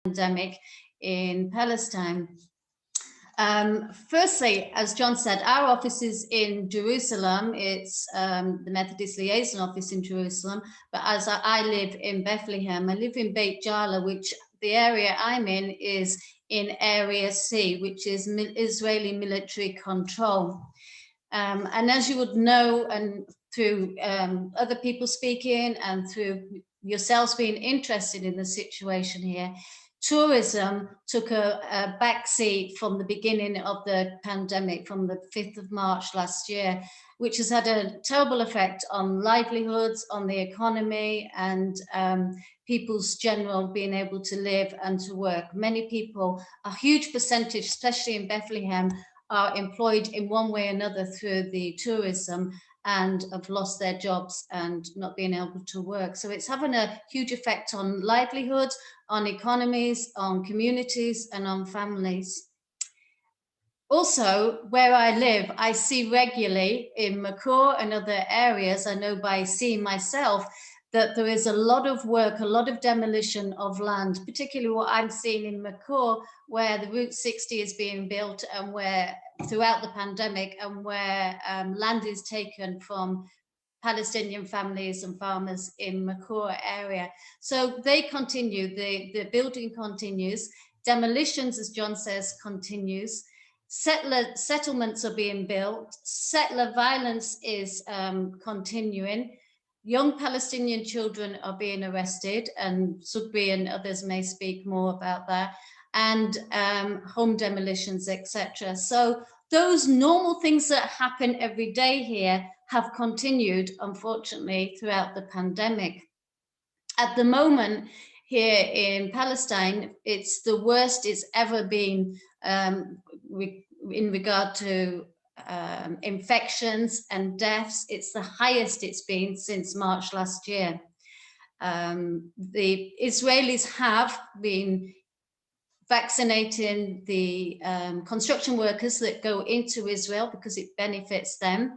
pandemic in Palestine. Firstly, as John said, our office is in Jerusalem. It's the Methodist Liaison Office in Jerusalem. But as I live in Bethlehem, I live in Beit Jala, which the area I'm in is in Area C, which is Israeli military control. And as you would know, and through other people speaking and through yourselves being interested in the situation here, tourism took a backseat from the beginning of the pandemic, from the 5th of March last year, which has had a terrible effect on livelihoods, on the economy, and people's general being able to live and to work. Many people, a huge percentage, especially in Bethlehem, are employed in one way or another through the tourism and have lost their jobs and not being able to work. So it's having a huge effect on livelihoods, on economies, on communities, and on families. Also, where I live, I see regularly in Makor and other areas, I know by seeing myself, that there is a lot of work, a lot of demolition of land, particularly what I'm seeing in Makor, where the Route 60 is being built and where throughout the pandemic and where land is taken from Palestinian families and farmers in Makor area. So they continue, the building continues, demolitions, as John says, continues. Settlements are being built, settler violence is continuing. Young Palestinian children are being arrested, and Zoughbi and others may speak more about that, and home demolitions, etc. So those normal things that happen every day here have continued, unfortunately, throughout the pandemic. At the moment, here in Palestine, it's the worst it's ever been in regard to infections and deaths. It's the highest it's been since March last year. The Israelis have been vaccinating the construction workers that go into Israel because it benefits them.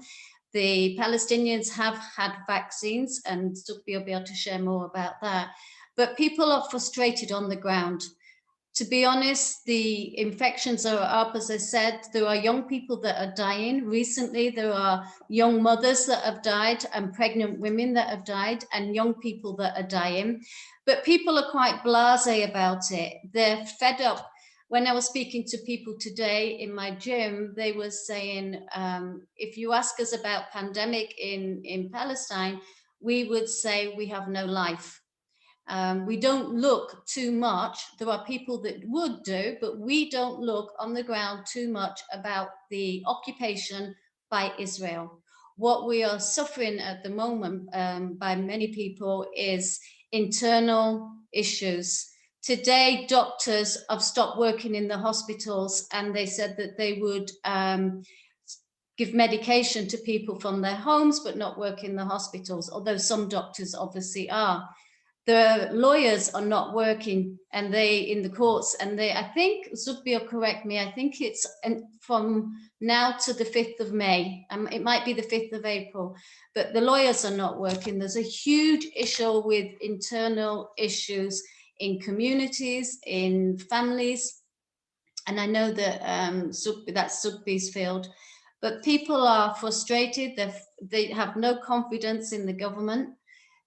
The Palestinians have had vaccines, and Zoughbi will be able to share more about that. But people are frustrated on the ground. To be honest, the infections are up, as I said. There are young people that are dying. Recently, there are young mothers that have died and pregnant women that have died and young people that are dying. But people are quite blasé about it. They're fed up. When I was speaking to people today in my gym, they were saying, if you ask us about pandemic in Palestine, we would say we have no life. We don't look too much. There are people that would do, but we don't look on the ground too much about the occupation by Israel. What we are suffering at the moment by many people is internal issues. Today, doctors have stopped working in the hospitals, and they said that they would give medication to people from their homes, but not work in the hospitals, although some doctors obviously are. The lawyers are not working, and they in the courts, and they, I think, Zoughbi will correct me, I think it's from now to the 5th of May. It might be the 5th of April, but the lawyers are not working. There's a huge issue with internal issues in communities, in families, and I know that that's Zoughbi's field, but people are frustrated. They have no confidence in the government.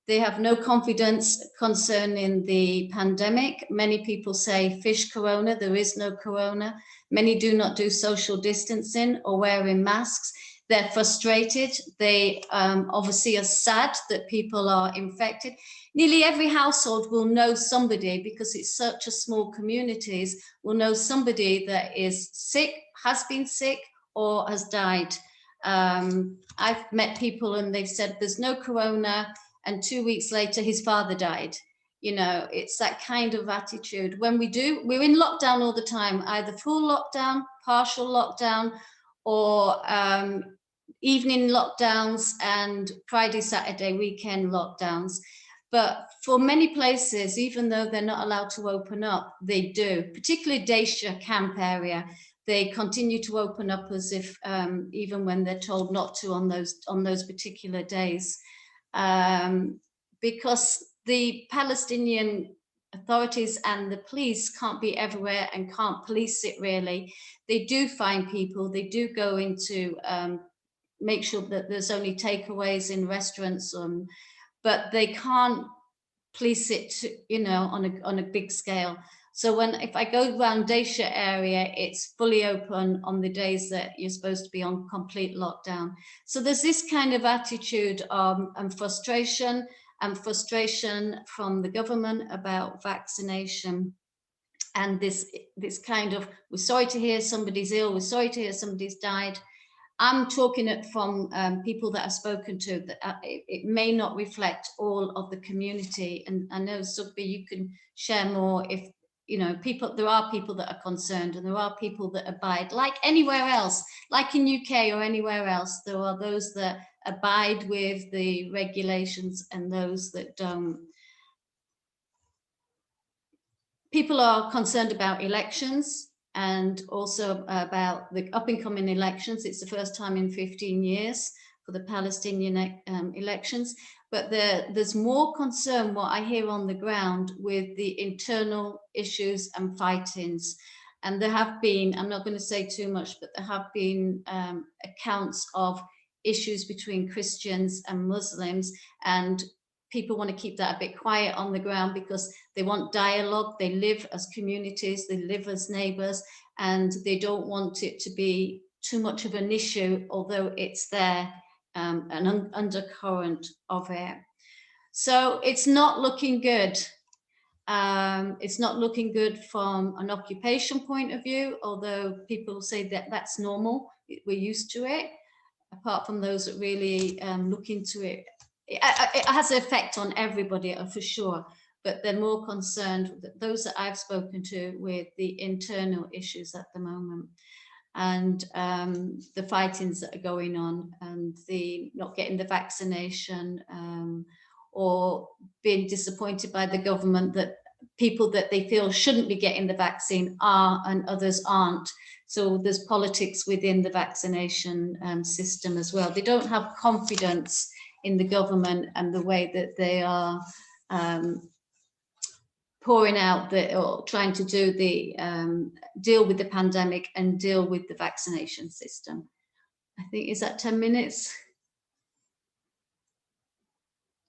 They have no confidence concerning the pandemic. Many people say fish corona, there is no corona. Many do not do social distancing or wearing masks. They're frustrated. They obviously are sad that people are infected. Nearly every household will know somebody, because it's such a small communities, will know somebody that is sick, has been sick, or has died. I've met people and they've said there's no corona, and 2 weeks later his father died. You know, it's that kind of attitude. When we're in lockdown all the time, either full lockdown, partial lockdown, or evening lockdowns and Friday, Saturday, weekend lockdowns. But for many places, even though they're not allowed to open up, they do, particularly Daisha camp area. They continue to open up as if even when they're told not to on those particular days. Because the Palestinian authorities and the police can't be everywhere and can't police it really. They do find people, they do go into make sure that there's only takeaways in restaurants, but they can't police it, you know, on a big scale. So if I go around Daysha area, it's fully open on the days that you're supposed to be on complete lockdown. So there's this kind of attitude and frustration from the government about vaccination. And this kind of, we're sorry to hear somebody's ill, we're sorry to hear somebody's died. I'm talking it from people that I've spoken to, that it may not reflect all of the community. And I know, Zoughbi, you can share more if, you know, there are people that are concerned, and there are people that abide, like anywhere else, like in UK or anywhere else, there are those that abide with the regulations and those that don't. People are concerned about elections, and also about the up-and-coming elections. It's the first time in 15 years for the Palestinian elections. But there's more concern, what I hear on the ground, with the internal issues and fightings. And there have been, I'm not going to say too much, but there have been accounts of issues between Christians and Muslims, and people want to keep that a bit quiet on the ground because they want dialogue. They live as communities, they live as neighbors, and they don't want it to be too much of an issue, although it's there, an undercurrent of it. So it's not looking good. It's not looking good from an occupation point of view, although people say that that's normal, we're used to it, apart from those that really look into it. It has an effect on everybody for sure, but they're more concerned, those that I've spoken to, with the internal issues at the moment, and the fightings that are going on, and the not getting the vaccination, or being disappointed by the government that people that they feel shouldn't be getting the vaccine are and others aren't. So there's politics within the vaccination system as well. They don't have confidence in the government and the way that they are pouring out or trying to do the deal with the pandemic and deal with the vaccination system. I think, is that 10 minutes?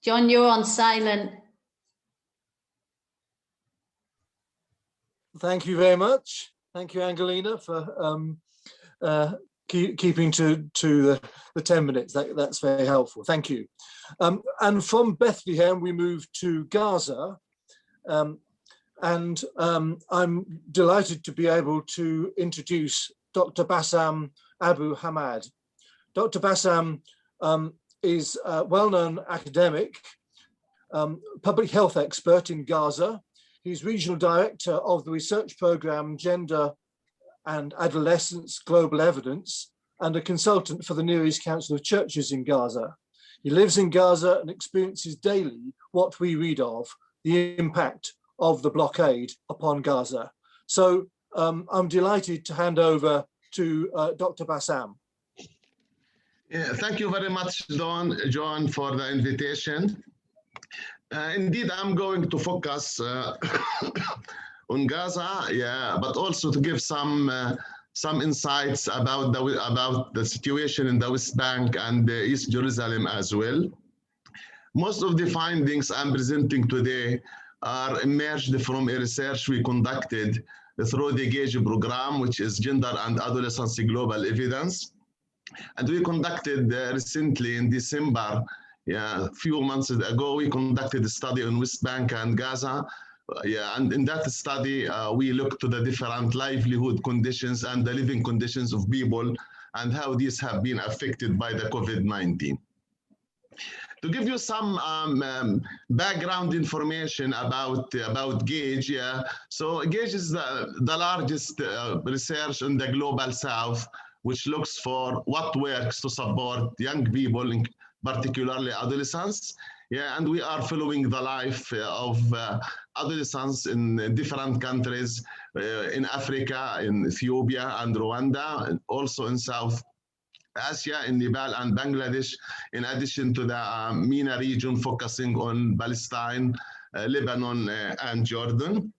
John, you're on silent. Thank you very much. Thank you, Angleena, for keeping to the 10 minutes. That's very helpful. Thank you. And from Bethlehem, we move to Gaza. And I'm delighted to be able to introduce Dr. Bassam Abu Hamad. Dr. Bassam is a well-known academic, public health expert in Gaza. He's regional director of the research program Gender and Adolescence Global Evidence, and a consultant for the Near East Council of Churches in Gaza. He lives in Gaza and experiences daily what we read of, the impact of the blockade upon Gaza. So I'm delighted to hand over to Dr. Bassam. Yeah, thank you very much, John, for the invitation. Indeed, I'm going to focus on Gaza, but also to give some insights about the situation in the West Bank and East Jerusalem as well. Most of the findings I'm presenting today are emerged from a research we conducted through the GAGE program, which is Gender and Adolescence Global Evidence. And we conducted recently in December, a few months ago, we conducted a study on West Bank and Gaza. And in that study, we looked to the different livelihood conditions and the living conditions of people and how these have been affected by the COVID-19. To give you some background information about GAGE, so GAGE is the largest research in the Global South, which looks for what works to support young people, particularly adolescents. And we are following the life of adolescents in different countries, in Africa, in Ethiopia and Rwanda, and also in South Asia, in Nepal and Bangladesh, in addition to the MENA region focusing on Palestine Lebanon, and Jordan.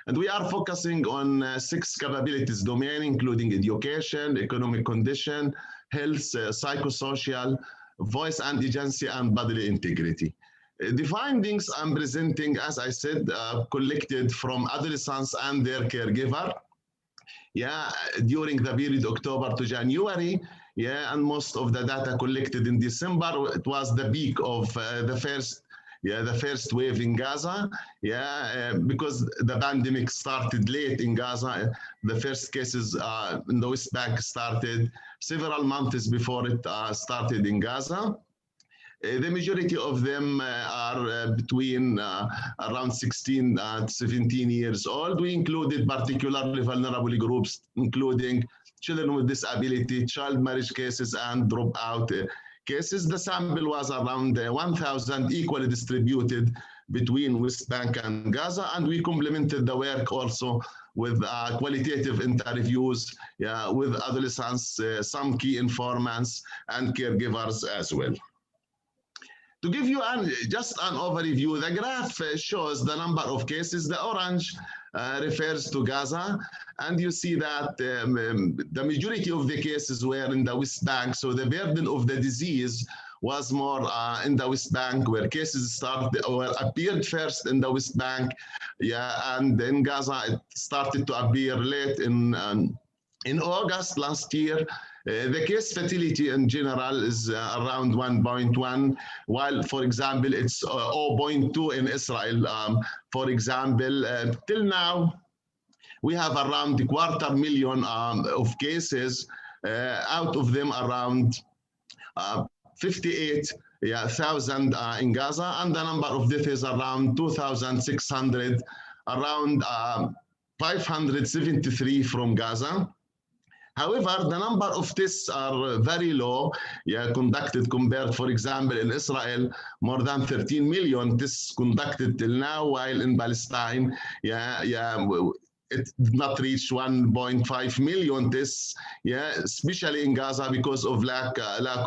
And we are focusing on 6 capabilities domain, including education, economic condition, health, psychosocial, voice and agency, and bodily integrity. The findings I'm presenting, as I said, collected from adolescents and their caregiver, during the period October to January, and most of the data collected in December. It was the peak of the first wave in Gaza, because the pandemic started late in Gaza. The first cases in the West Bank started several months before it started in Gaza. The majority of them are between around 16 and 17 years old. We included particularly vulnerable groups, including children with disability, child marriage cases, and dropout cases. The sample was around 1,000, equally distributed between West Bank and Gaza, and we complemented the work also with qualitative interviews with adolescents, some key informants, and caregivers as well. To give you just an overview, the graph shows the number of cases. The orange refers to Gaza, and you see that the majority of the cases were in the West Bank, so the burden of the disease was more in the West Bank, where cases started or appeared first in the West Bank, and in Gaza it started to appear late in August last year. The case fatality in general is around 1.1, while, for example, it's 0.2 in Israel. For example, till now, we have around 250,000 of cases. Out of them, around 58,000 in Gaza, and the number of deaths is around 2,600, around 573 from Gaza. However, the number of tests are very low, conducted compared, for example, in Israel, more than 13 million tests conducted till now, while in Palestine, it did not reach 1.5 million tests, especially in Gaza because of lack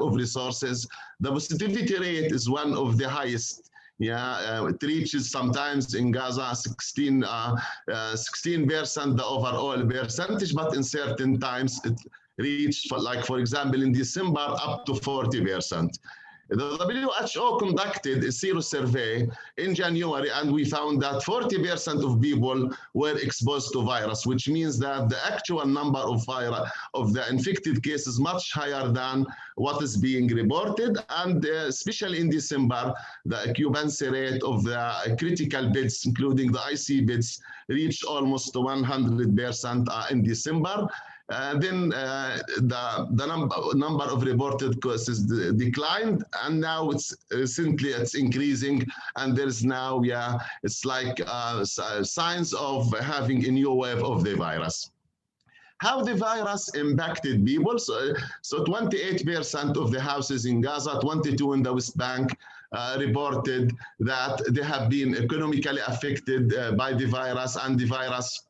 of resources. The positivity rate is one of the highest. It reaches sometimes in Gaza 16% the overall percentage, but in certain times it reached, like for example in December, up to 40%. The WHO conducted a sero survey in January, and we found that 40% of people were exposed to virus, which means that the actual number of the infected cases much higher than what is being reported. And especially in December, the occupancy rate of the critical beds, including the IC beds, reached almost 100% in December. Then the number of reported cases declined, and now recently it's increasing, and there's now, it's like signs of having a new wave of the virus. How the virus impacted people? So 28% of the houses in Gaza, 22 in the West Bank, reported that they have been economically affected by the virus, and the virus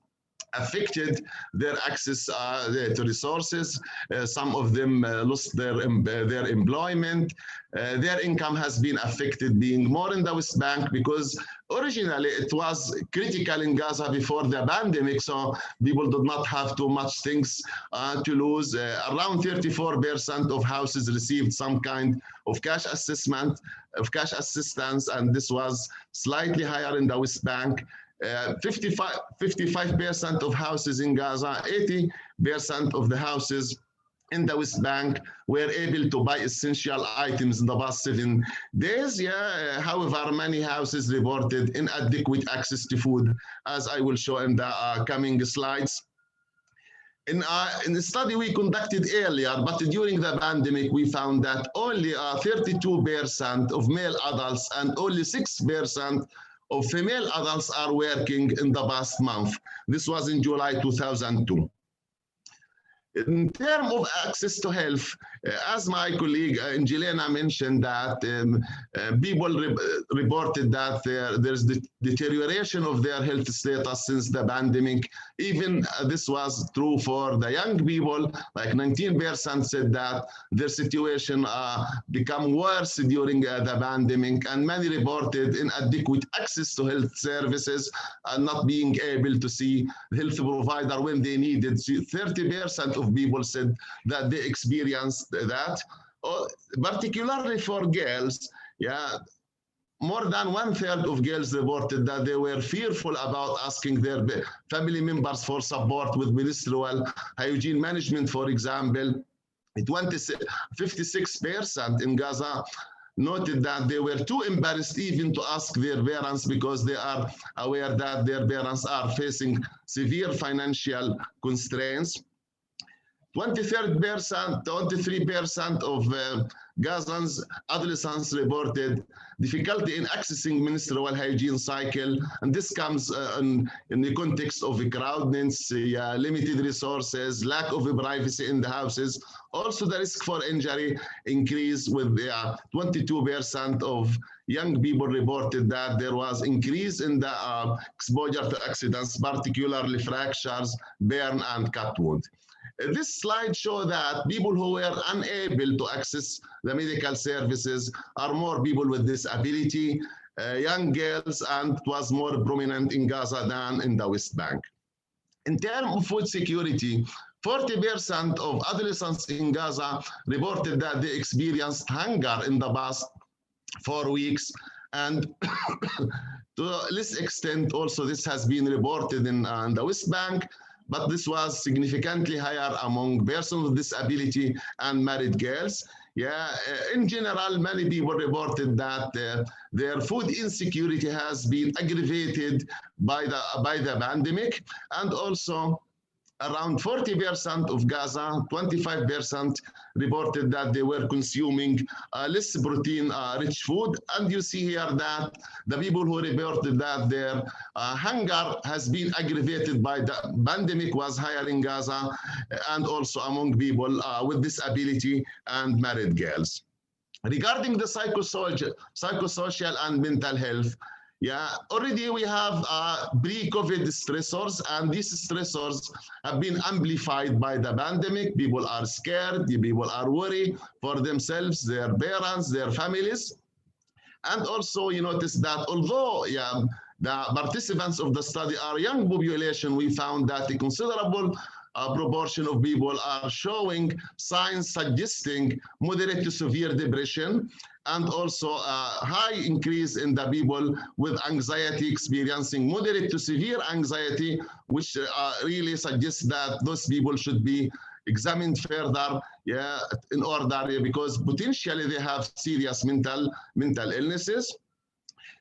affected their access to resources. Some of them lost their employment. Their income has been affected, being more in the West Bank, because originally it was critical in Gaza before the pandemic, so people did not have too much things to lose. Around 34% of houses received some kind of cash assistance, and this was slightly higher in the West Bank. 55% of houses in Gaza, 80% of the houses in the West Bank were able to buy essential items in the past 7 days. However, many houses reported inadequate access to food, as I will show in the coming slides. In the study we conducted earlier, but during the pandemic, we found that only 32% of male adults and only 6% of female adults are working in the past month. This was in July 2002. In terms of access to health, as my colleague Angleena mentioned that people reported that there's the deterioration of their health status since the pandemic. Even this was true for the young people, like 19% said that their situation become worse during the pandemic, and many reported inadequate access to health services and not being able to see the health provider when they needed. 30% of people said that they experienced that, particularly for girls. Yeah, more than 1/3 of girls reported that they were fearful about asking their family members for support with menstrual hygiene management, for example. 56% in Gaza noted that they were too embarrassed even to ask their parents because they are aware that their parents are facing severe financial constraints. 23% of Gazans adolescents reported difficulty in accessing menstrual hygiene cycle, and this comes in the context of crowdedness, limited resources, lack of privacy in the houses. Also, the risk for injury increased with 22% of young people reported that there was increase in the exposure to accidents, particularly fractures, burn, and cut wound. This slide shows that people who were unable to access the medical services are more people with disability, young girls, and it was more prominent in Gaza than in the West Bank. In terms of food security, 40% of adolescents in Gaza reported that they experienced hunger in the past 4 weeks, and to a less extent also this has been reported in the West Bank, but this was significantly higher among persons with disability and married girls. Yeah, in general, many people reported that their food insecurity has been aggravated by the pandemic, and also around 40% of Gaza, 25% reported that they were consuming less protein-rich food. And you see here that the people who reported that their hunger has been aggravated by the pandemic was higher in Gaza, and also among people with disability and married girls. Regarding the psychosocial and mental health, yeah, already we have pre-COVID stressors, and these stressors have been amplified by the pandemic. People are scared, people are worried for themselves, their parents, their families. And also you notice that although the participants of the study are young population, we found that a considerable proportion of people are showing signs suggesting moderate to severe depression, and also a high increase in the people with anxiety experiencing moderate to severe anxiety, which really suggests that those people should be examined further, in order, because potentially they have serious mental illnesses.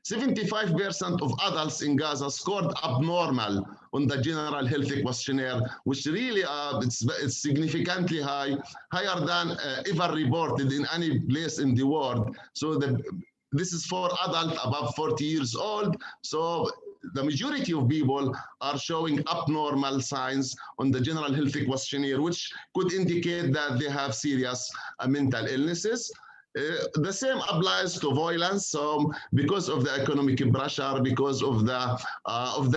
75% of adults in Gaza scored abnormal on the general health questionnaire, which really it's significantly higher than ever reported in any place in the world. So this is for adults above 40 years old. So the majority of people are showing abnormal signs on the general health questionnaire, which could indicate that they have serious mental illnesses. The same applies to violence. So because of the economic pressure, because of the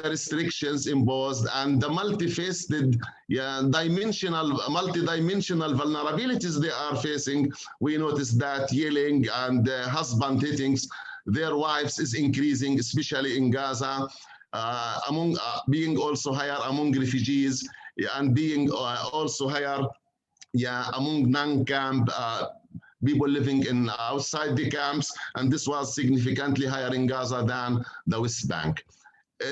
restrictions imposed, and the multifaceted, multidimensional vulnerabilities they are facing, we notice that yelling and husband hitting their wives is increasing, especially in Gaza, being also higher among refugees, and being also higher among non-camp people living in outside the camps, and this was significantly higher in Gaza than the West Bank.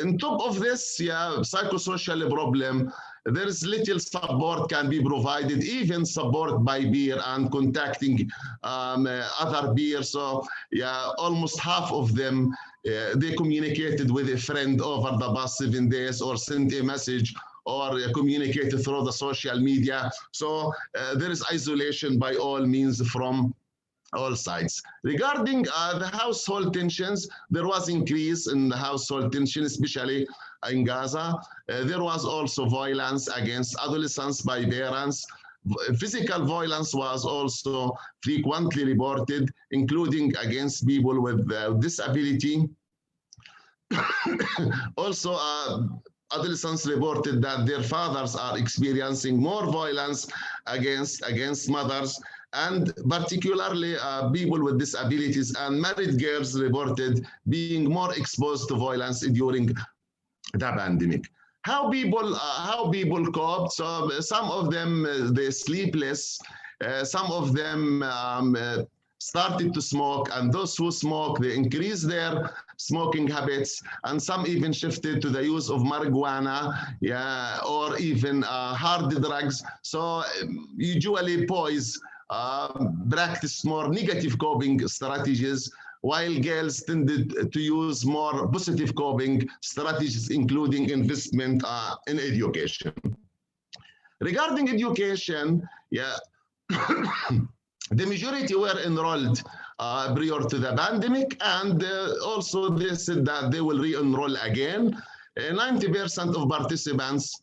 On top of this, psychosocial problem, there is little support can be provided, even support by peer and contacting other peers. So almost half of them, they communicated with a friend over the past 7 days, or sent a message, or communicated through the social media. So there is isolation by all means from all sides. Regarding the household tensions, there was increase in the household tension, especially in Gaza. There was also violence against adolescents by parents. Physical violence was also frequently reported, including against people with disability. Also, adolescents reported that their fathers are experiencing more violence against mothers, and particularly people with disabilities and married girls reported being more exposed to violence during the pandemic. How people coped? So some of them they sleepless, some of them started to smoke, and those who smoke, they increased their smoking habits, and some even shifted to the use of marijuana, or even hard drugs. So usually boys practice more negative coping strategies, while girls tended to use more positive coping strategies, including investment in education. Regarding education, the majority were enrolled prior to the pandemic, and also they said that they will re-enroll again. 90% of participants,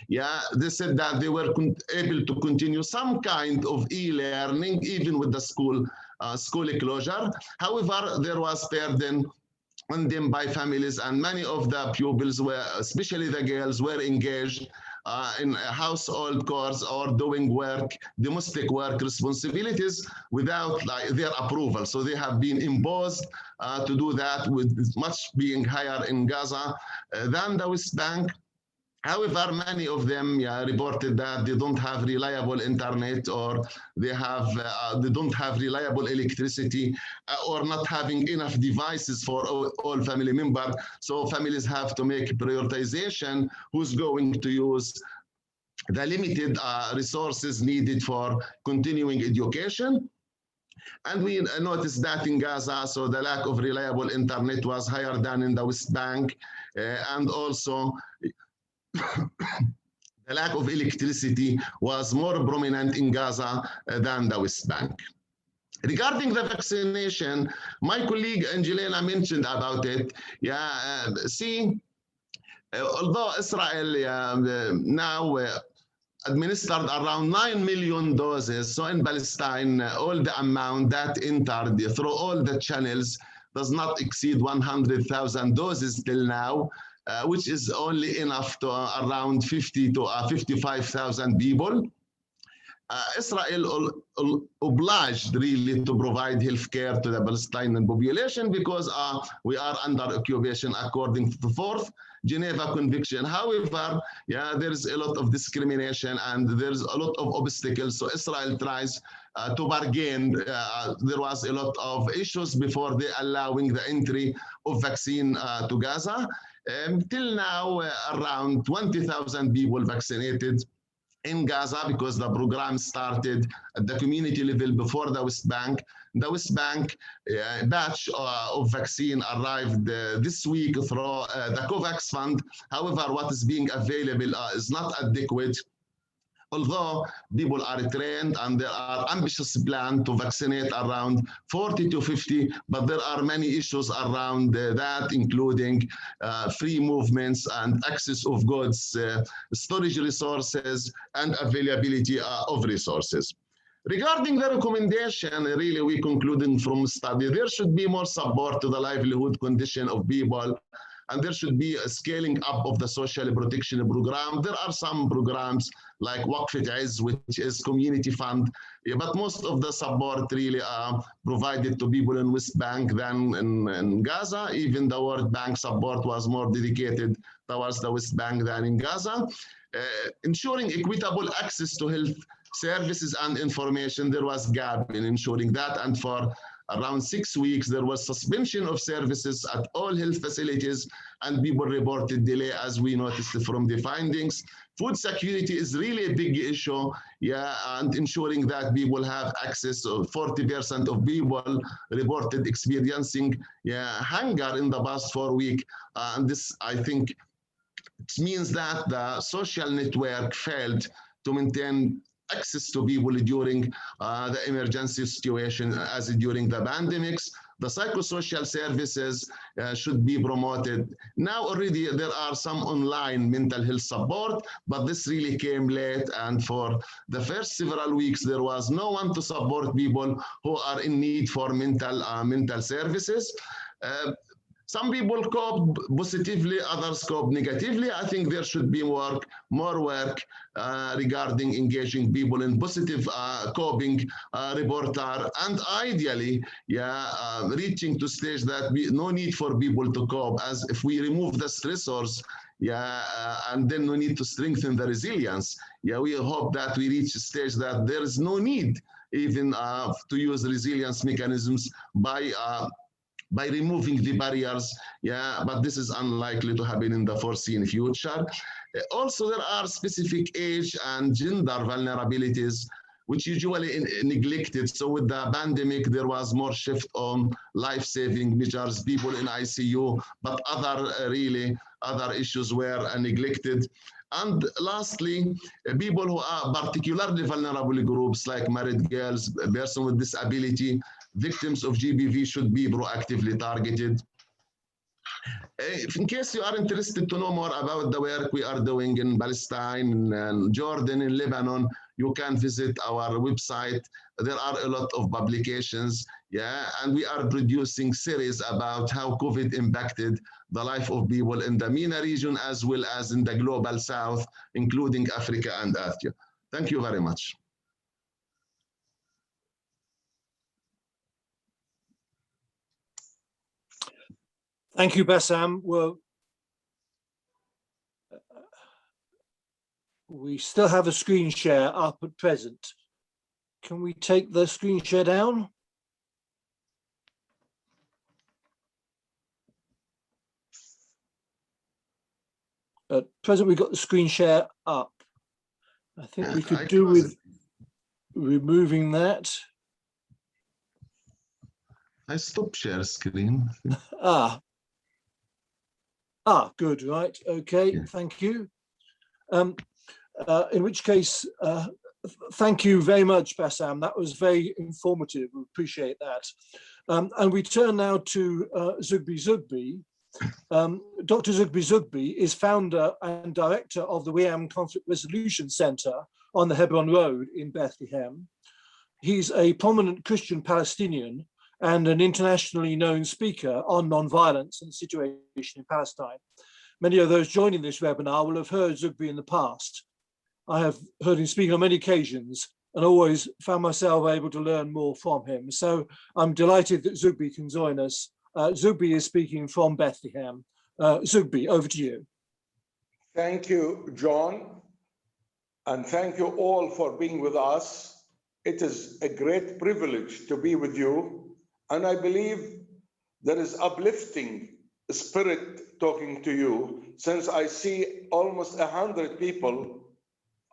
they said that they were able to continue some kind of e-learning even with the school closure. However, there was burden on them by families, and many of the pupils were, especially the girls, were engaged in household chores or doing work, domestic work responsibilities without their approval. So they have been imposed to do that, with much being higher in Gaza than the West Bank. However, many of them reported that they don't have reliable internet, or they don't have reliable electricity, or not having enough devices for all family members. So families have to make prioritization who's going to use the limited resources needed for continuing education. And we noticed that in Gaza, so the lack of reliable internet was higher than in the West Bank, and also the lack of electricity was more prominent in Gaza than the West Bank. Regarding the vaccination, my colleague Angleena mentioned about it. Although Israel now administered around 9 million doses, so in Palestine, all the amount that entered through all the channels does not exceed 100,000 doses till now. Which is only enough to around 50 to 55,000 people. Israel obliged really to provide health care to the Palestinian population because we are under occupation according to the 4th Geneva Convention. However, there is a lot of discrimination and there's a lot of obstacles. So Israel tries to bargain. There was a lot of issues before they allowing the entry of vaccine to Gaza. Till now, around 20,000 people vaccinated in Gaza, because the program started at the community level before the West Bank. The West Bank batch of vaccine arrived this week through the COVAX fund. However, what is being available is not adequate. Although people are trained and there are ambitious plans to vaccinate around 40 to 50, but there are many issues around that, including free movements and access of goods, storage resources, and availability of resources. Regarding the recommendation, really we concluding from study, there should be more support to the livelihood condition of people, and there should be a scaling up of the social protection program. There are some programs like Waqf Izz, which is community fund, but most of the support really are provided to people in West Bank than in Gaza. Even the World Bank support was more dedicated towards the West Bank than in Gaza. Ensuring equitable access to health services and information, there was gap in ensuring that, and for around 6 weeks, there was suspension of services at all health facilities, and people reported delay, as we noticed from the findings. Food security is really a big issue, and ensuring that people have access. 40% of people reported experiencing hunger in the past 4 weeks, and this, I think, it means that the social network failed to maintain access to people during the emergency situation as during the pandemics. The psychosocial services should be promoted. Now already there are some online mental health support, but this really came late, and for the first several weeks there was no one to support people who are in need for mental services. Some people cope positively, others cope negatively. I think there should be more work regarding engaging people in positive coping repertoire, and ideally, reaching to stage that no need for people to cope, as if we remove the stressors, and then we need to strengthen the resilience. We hope that we reach a stage that there is no need even to use resilience mechanisms by removing the barriers, but this is unlikely to happen in the foreseen future. Also, there are specific age and gender vulnerabilities which usually neglected. So with the pandemic, there was more shift on life-saving measures, people in ICU, but other issues were neglected. And lastly, people who are particularly vulnerable groups like married girls, persons with disability, victims of GBV should be proactively targeted. In case you are interested to know more about the work we are doing in Palestine, and Jordan, in Lebanon, you can visit our website. There are a lot of publications, and we are producing series about how COVID impacted the life of people in the MENA region as well as in the global south, including Africa and Asia. Thank you very much. Thank you, Bassam. Well, we still have a screen share up at present. Can we take the screen share down? At present, we've got the screen share up. I think we could do with removing that. I stopped share screen. Good, right, okay, yeah. Thank you. In which case, thank you very much, Bassam. That was very informative, we appreciate that. And we turn now to Zoughbi Zoughbi. Dr. Zoughbi Zoughbi is founder and director of the Wi'am Conflict Resolution Center on the Hebron Road in Bethlehem. He's a prominent Christian Palestinian and an internationally known speaker on nonviolence and the situation in Palestine. Many of those joining this webinar will have heard Zoughbi in the past. I have heard him speak on many occasions and always found myself able to learn more from him. So I'm delighted that Zoughbi can join us. Zoughbi is speaking from Bethlehem. Zoughbi, over to you. Thank you, John, and thank you all for being with us. It is a great privilege to be with you. And I believe there is uplifting spirit talking to you, since I see almost 100 people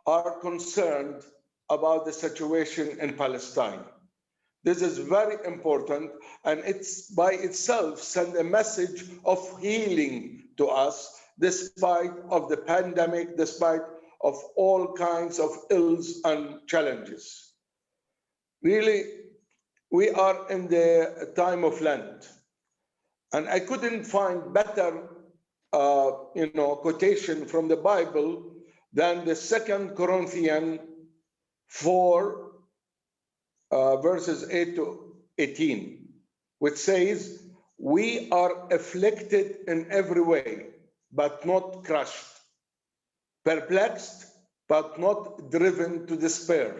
are concerned about the situation in Palestine. This is very important, and it's by itself send a message of healing to us, despite of the pandemic, despite of all kinds of ills and challenges. Really, we are in the time of Lent, and I couldn't find better, quotation from the Bible than the 2 Corinthians 4, verses 8 to 18, which says, "We are afflicted in every way, but not crushed, perplexed, but not driven to despair,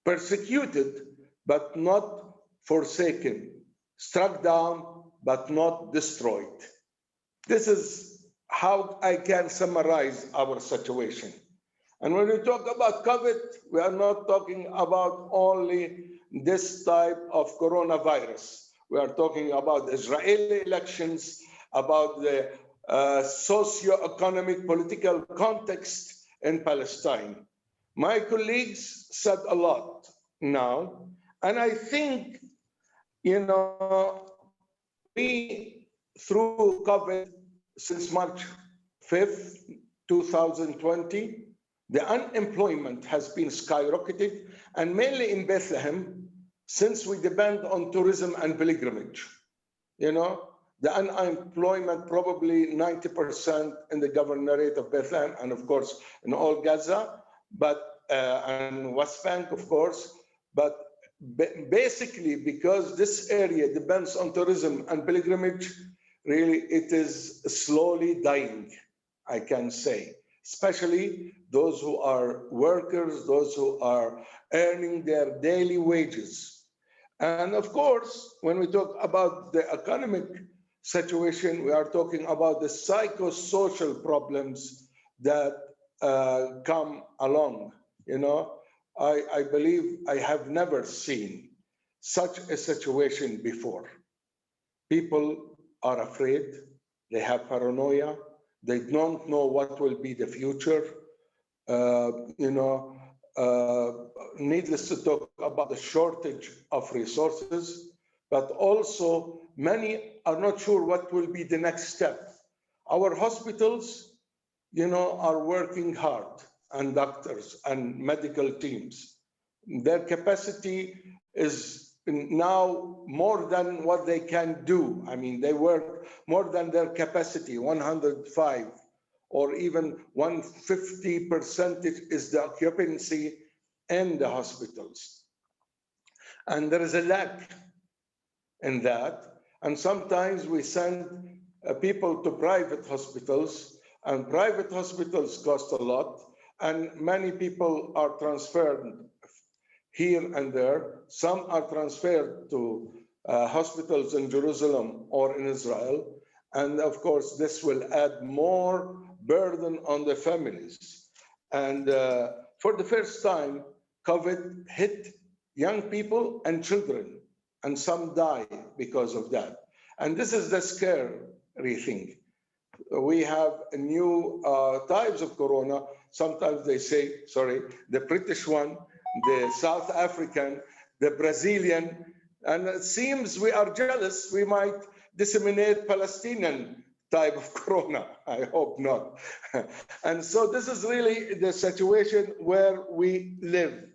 persecuted, but not forsaken, struck down, but not destroyed." This is how I can summarize our situation. And when we talk about COVID, we are not talking about only this type of coronavirus. We are talking about Israeli elections, about the socio-economic political context in Palestine. My colleagues said a lot now, and I think, we, through COVID, since March 5th, 2020, the unemployment has been skyrocketed, and mainly in Bethlehem, since we depend on tourism and pilgrimage. you know, the unemployment probably 90% in the governorate of Bethlehem, and of course in all Gaza, but and West Bank, of course. But basically, because this area depends on tourism and pilgrimage, really it is slowly dying, I can say, especially those who are workers, those who are earning their daily wages. And of course, when we talk about the economic situation, we are talking about the psychosocial problems that come along. You know, I believe I have never seen such a situation before. People are afraid, they have paranoia, they don't know what will be the future. Needless to talk about the shortage of resources, but also many are not sure what will be the next step. Our hospitals, you know, are working hard, and doctors and medical teams. Their capacity is now more than what they can do. I mean, they work more than their capacity, 105 or even 150% is the occupancy in the hospitals. And there is a lack in that. And sometimes we send people to private hospitals, and private hospitals cost a lot, and many people are transferred here and there. Some are transferred to hospitals in Jerusalem or in Israel. And of course, this will add more burden on the families. And for the first time, COVID hit young people and children, and some die because of that. And this is the scary thing. We have new types of corona. Sometimes they say, sorry, the British one, the South African, the Brazilian, and it seems we are jealous. We might disseminate Palestinian type of corona. I hope not. And so this is really the situation where we live.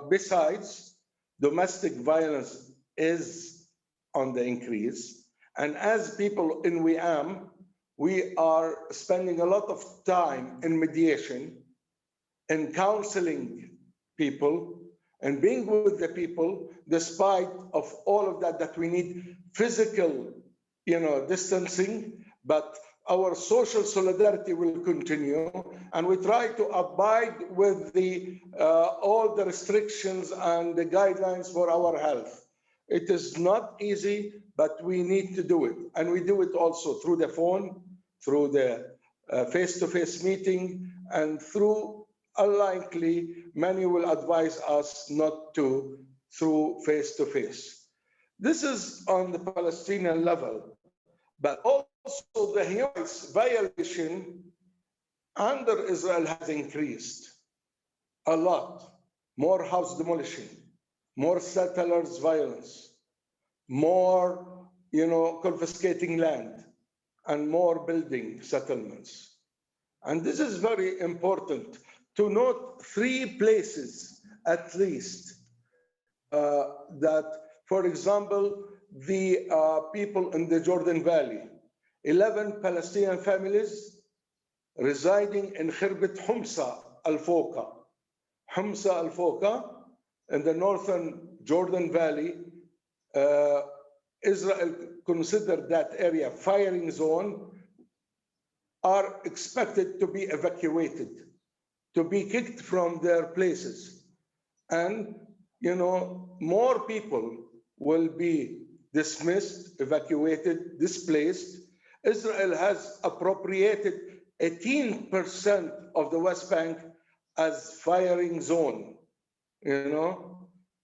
Besides, domestic violence is on the increase. And as people in Wi'am, we are spending a lot of time in mediation, in counseling people, and being with the people, despite of all of that we need physical, distancing, but our social solidarity will continue, and we try to abide with the all the restrictions and the guidelines for our health. It is not easy, but we need to do it, and we do it also through the phone, through the face-to-face meeting, and through, unlikely, many will advise us not to, through face-to-face. This is on the Palestinian level, but also the human rights violation under Israel has increased a lot. More house demolition, more settlers violence, more, confiscating land, and more building settlements. And this is very important to note 3 places at least that, for example, the people in the Jordan Valley, 11 Palestinian families residing in Khirbet Humsa al-Foka. Humsa al-Foka in the northern Jordan Valley, Israel considered that area firing zone, are expected to be evacuated, to be kicked from their places. And, more people will be dismissed, evacuated, displaced. Israel has appropriated 18% of the West Bank as firing zone,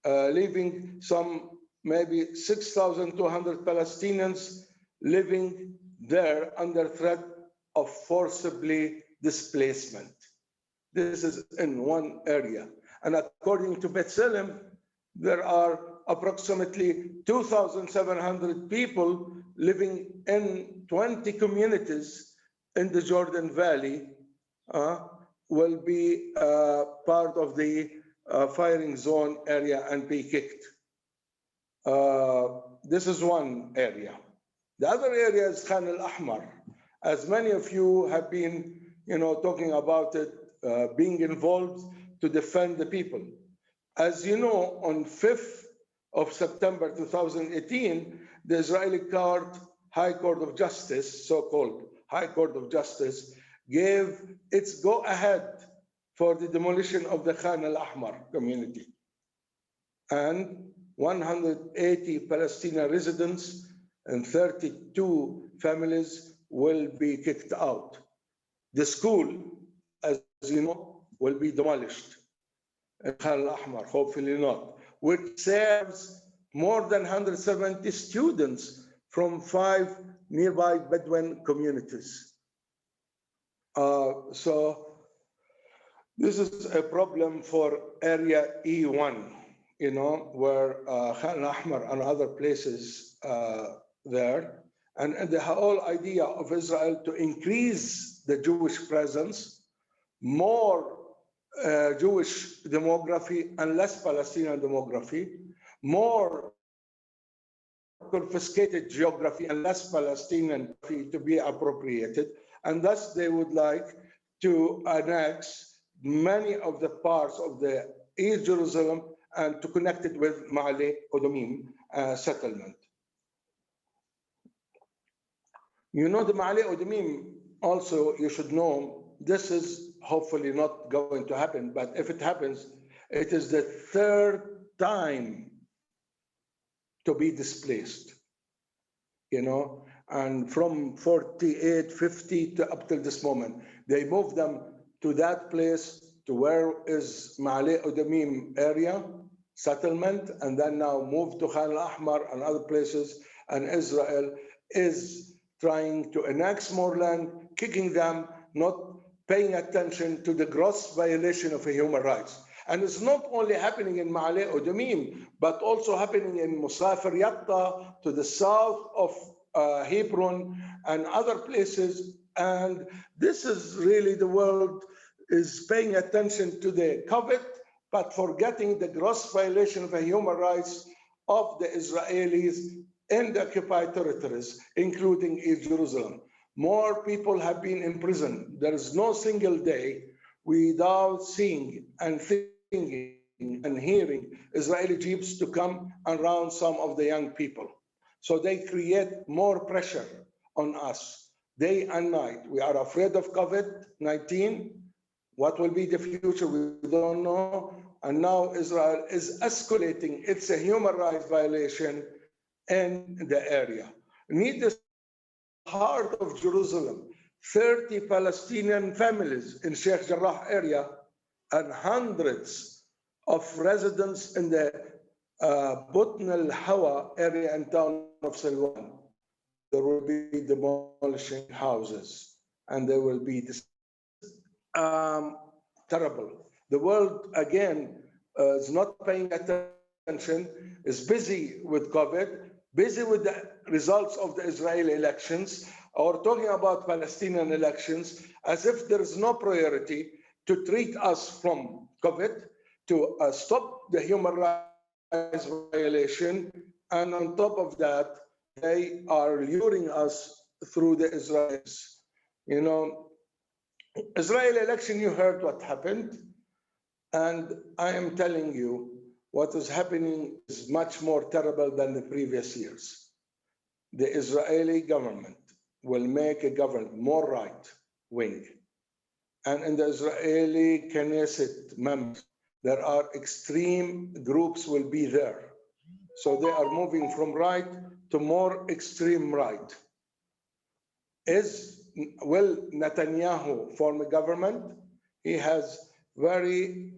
leaving some maybe 6,200 Palestinians living there under threat of forcibly displacement. This is in one area. And according to Bethlehem, there are approximately 2,700 people living in 20 communities in the Jordan Valley will be part of the firing zone area and be kicked. This is one area. The other area is Khan al-Ahmar. As many of you have been, talking about it, being involved to defend the people. As you know, on 5th of September 2018, the Israeli High Court of Justice, so-called High Court of Justice, gave its go-ahead for the demolition of the Khan al-Ahmar community. And 180 Palestinian residents and 32 families will be kicked out. The school, as you know, will be demolished in Khan al-Ahmar, hopefully not, which serves more than 170 students from 5 nearby Bedouin communities. So this is a problem for area E1, where Khan al-Ahmar and other places there. And the whole idea of Israel to increase the Jewish presence, more Jewish demography and less Palestinian demography, more confiscated geography and less Palestinian to be appropriated. And thus they would like to annex many of the parts of the East Jerusalem and to connect it with Ma'ale Odumim settlement. The Ma'ale Odumim also, you should know, this is hopefully not going to happen, but if it happens, it is the third time to be displaced, and from 48, 50 to up till this moment, they moved them to that place to where is Ma'ale Odumim area settlement, and then now moved to Khan al-Ahmar and other places, and Israel is trying to annex more land, kicking them, not paying attention to the gross violation of human rights. And it's not only happening in Ma'ale Odumim, but also happening in Musafir Yatta to the south of Hebron and other places. And this is really, the world is paying attention to the COVID, but forgetting the gross violation of human rights of the Israelis in the occupied territories, including East Jerusalem. More people have been imprisoned. There is no single day without seeing and thinking and hearing Israeli jeeps to come around some of the young people. So they create more pressure on us day and night. We are afraid of COVID-19. What will be the future? We don't know. And now Israel is escalating its human rights violation in the area. Needless, heart of Jerusalem, 30 Palestinian families in Sheikh Jarrah area and hundreds of residents in the Butn al-Hawa area and town of Silwan. There will be demolishing houses and there will be this terrible. The world again is not paying attention, is busy with COVID, busy with the results of the Israeli elections, or talking about Palestinian elections, as if there is no priority to treat us from COVID, to stop the human rights violation, and on top of that, they are luring us through the Israelis. Israeli election, you heard what happened, and I am telling you, what is happening is much more terrible than the previous years. The Israeli government will make a government more right-wing. And in the Israeli Knesset members, there are extreme groups will be there. So they are moving from right to more extreme right. Will Netanyahu form a government? He has very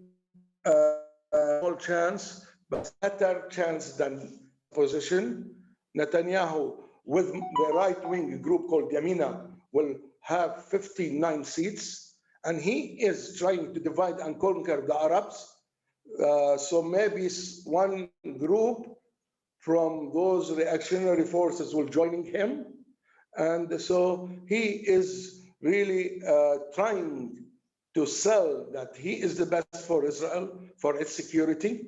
small chance, but better chance than opposition. Netanyahu, with the right-wing group called Yamina, will have 59 seats, and he is trying to divide and conquer the Arabs. So maybe one group from those reactionary forces will join him. And so he is really trying to sell that he is the best for Israel, for its security,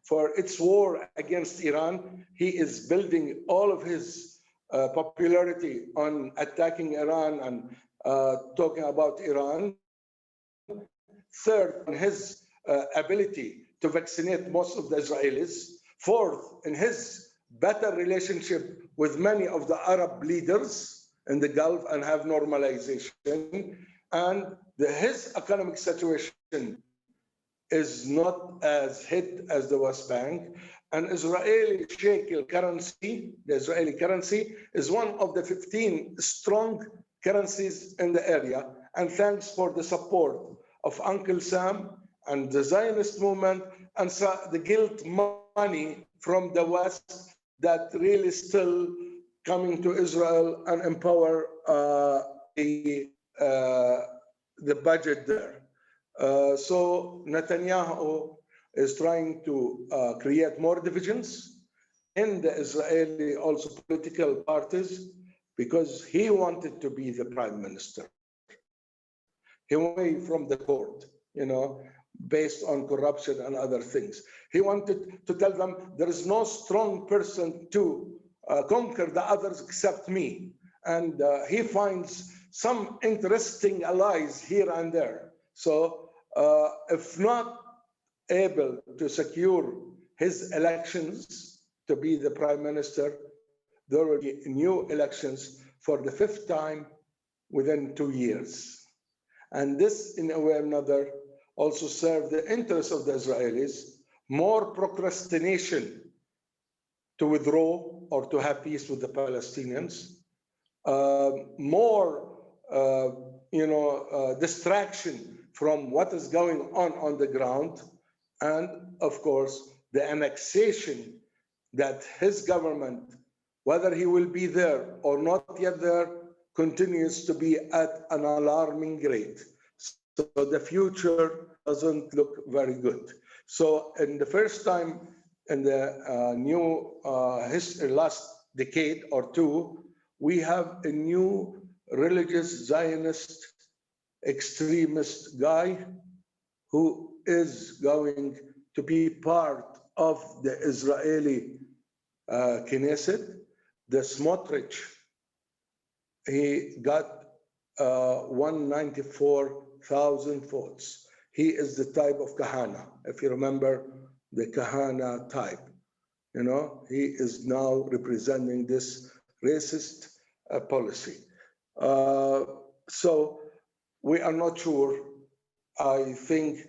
for its war against Iran. He is building all of his popularity on attacking Iran and talking about Iran. Third, in his ability to vaccinate most of the Israelis. Fourth, in his better relationship with many of the Arab leaders in the Gulf and have normalization. And his economic situation is not as hit as the West Bank. And Israeli shekel currency, the Israeli currency, is one of the 15 strong currencies in the area. And thanks for the support of Uncle Sam and the Zionist movement and the guilt money from the West that really still coming to Israel and empower the budget there. So Netanyahu is trying to create more divisions in the Israeli also political parties because he wanted to be the prime minister. He went away from the court, based on corruption and other things. He wanted to tell them there is no strong person to conquer the others except me. And he finds some interesting allies here and there. So if not able to secure his elections to be the prime minister, there will be new elections for the 5th time within 2 years. And this, in a way or another, also serve the interests of the Israelis, more procrastination to withdraw or to have peace with the Palestinians, more distraction from what is going on the ground, and of course, the annexation that his government, whether he will be there or not yet there, continues to be at an alarming rate. So the future doesn't look very good. So in the first time in the new history, last decade or two, we have a new religious Zionist extremist guy who is going to be part of the Israeli Knesset, the Smotrich. He got 194,000 votes. He is the type of Kahana, if you remember the Kahana type. He is now representing this racist policy. So we are not sure. I think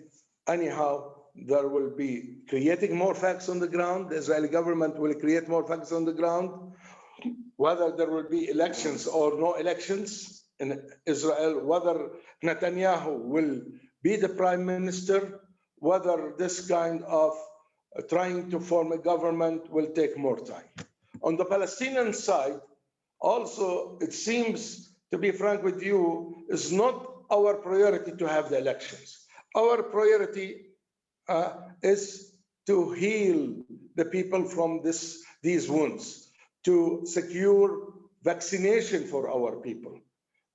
anyhow, there will be creating more facts on the ground. The Israeli government will create more facts on the ground. Whether there will be elections or no elections in Israel, whether Netanyahu will be the prime minister, whether this kind of trying to form a government will take more time. On the Palestinian side, also, it seems, to be frank with you, is not our priority to have the elections. Our priority is to heal the people from these wounds, to secure vaccination for our people.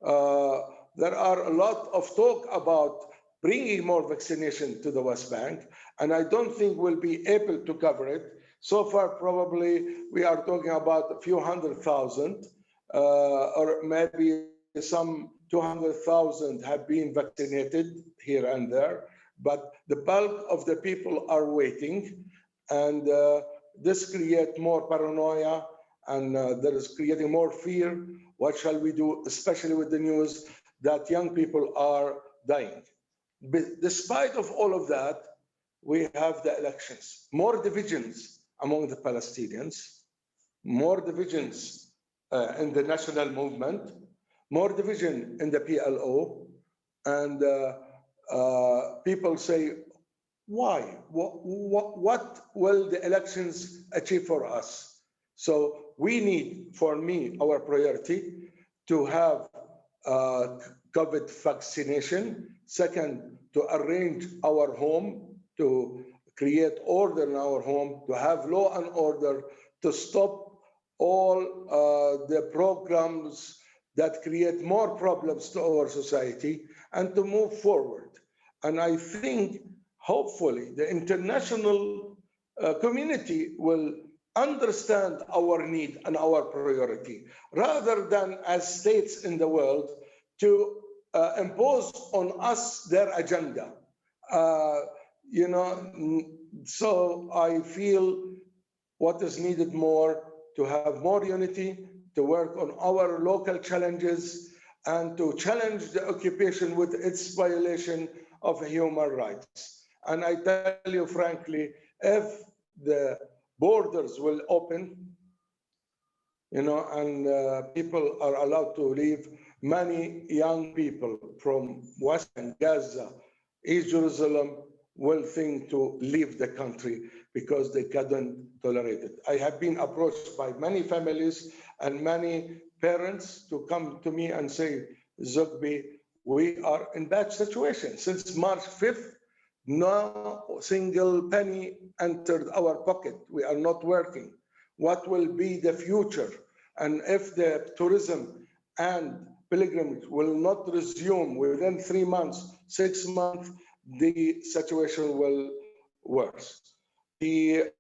There are a lot of talk about bringing more vaccination to the West Bank, and I don't think we'll be able to cover it. So far, probably we are talking about a few 100,000, or maybe some 200,000 have been vaccinated here and there, but the bulk of the people are waiting, and this creates more paranoia, and there is creating more fear. What shall we do, especially with the news that young people are dying? But despite of all of that, we have the elections. More divisions among the Palestinians, more divisions in the national movement, more division in the PLO, and people say, why? What will the elections achieve for us? So we need, for me, our priority to have COVID vaccination. Second, to arrange our home, to create order in our home, to have law and order, to stop all the programs that create more problems to our society. and to move forward. And I think hopefully the international community will understand our need and our priority, rather than as states in the world to impose on us their agenda. You know, so I feel what is needed more to have more unity, to work on our local challenges, and to challenge the occupation with its violation of human rights. And I tell you frankly, if the borders will open, you know, and people are allowed to leave, many young people from Western Gaza, East Jerusalem, will think to leave the country because they couldn't tolerate it. I have been approached by many families and many parents to come to me and say, Zoughbi, we are in bad situation. Since March 5th, no single penny entered our pocket. We are not working. What will be the future? And if the tourism and pilgrimage will not resume within 3 months, 6 months, the situation will worse. The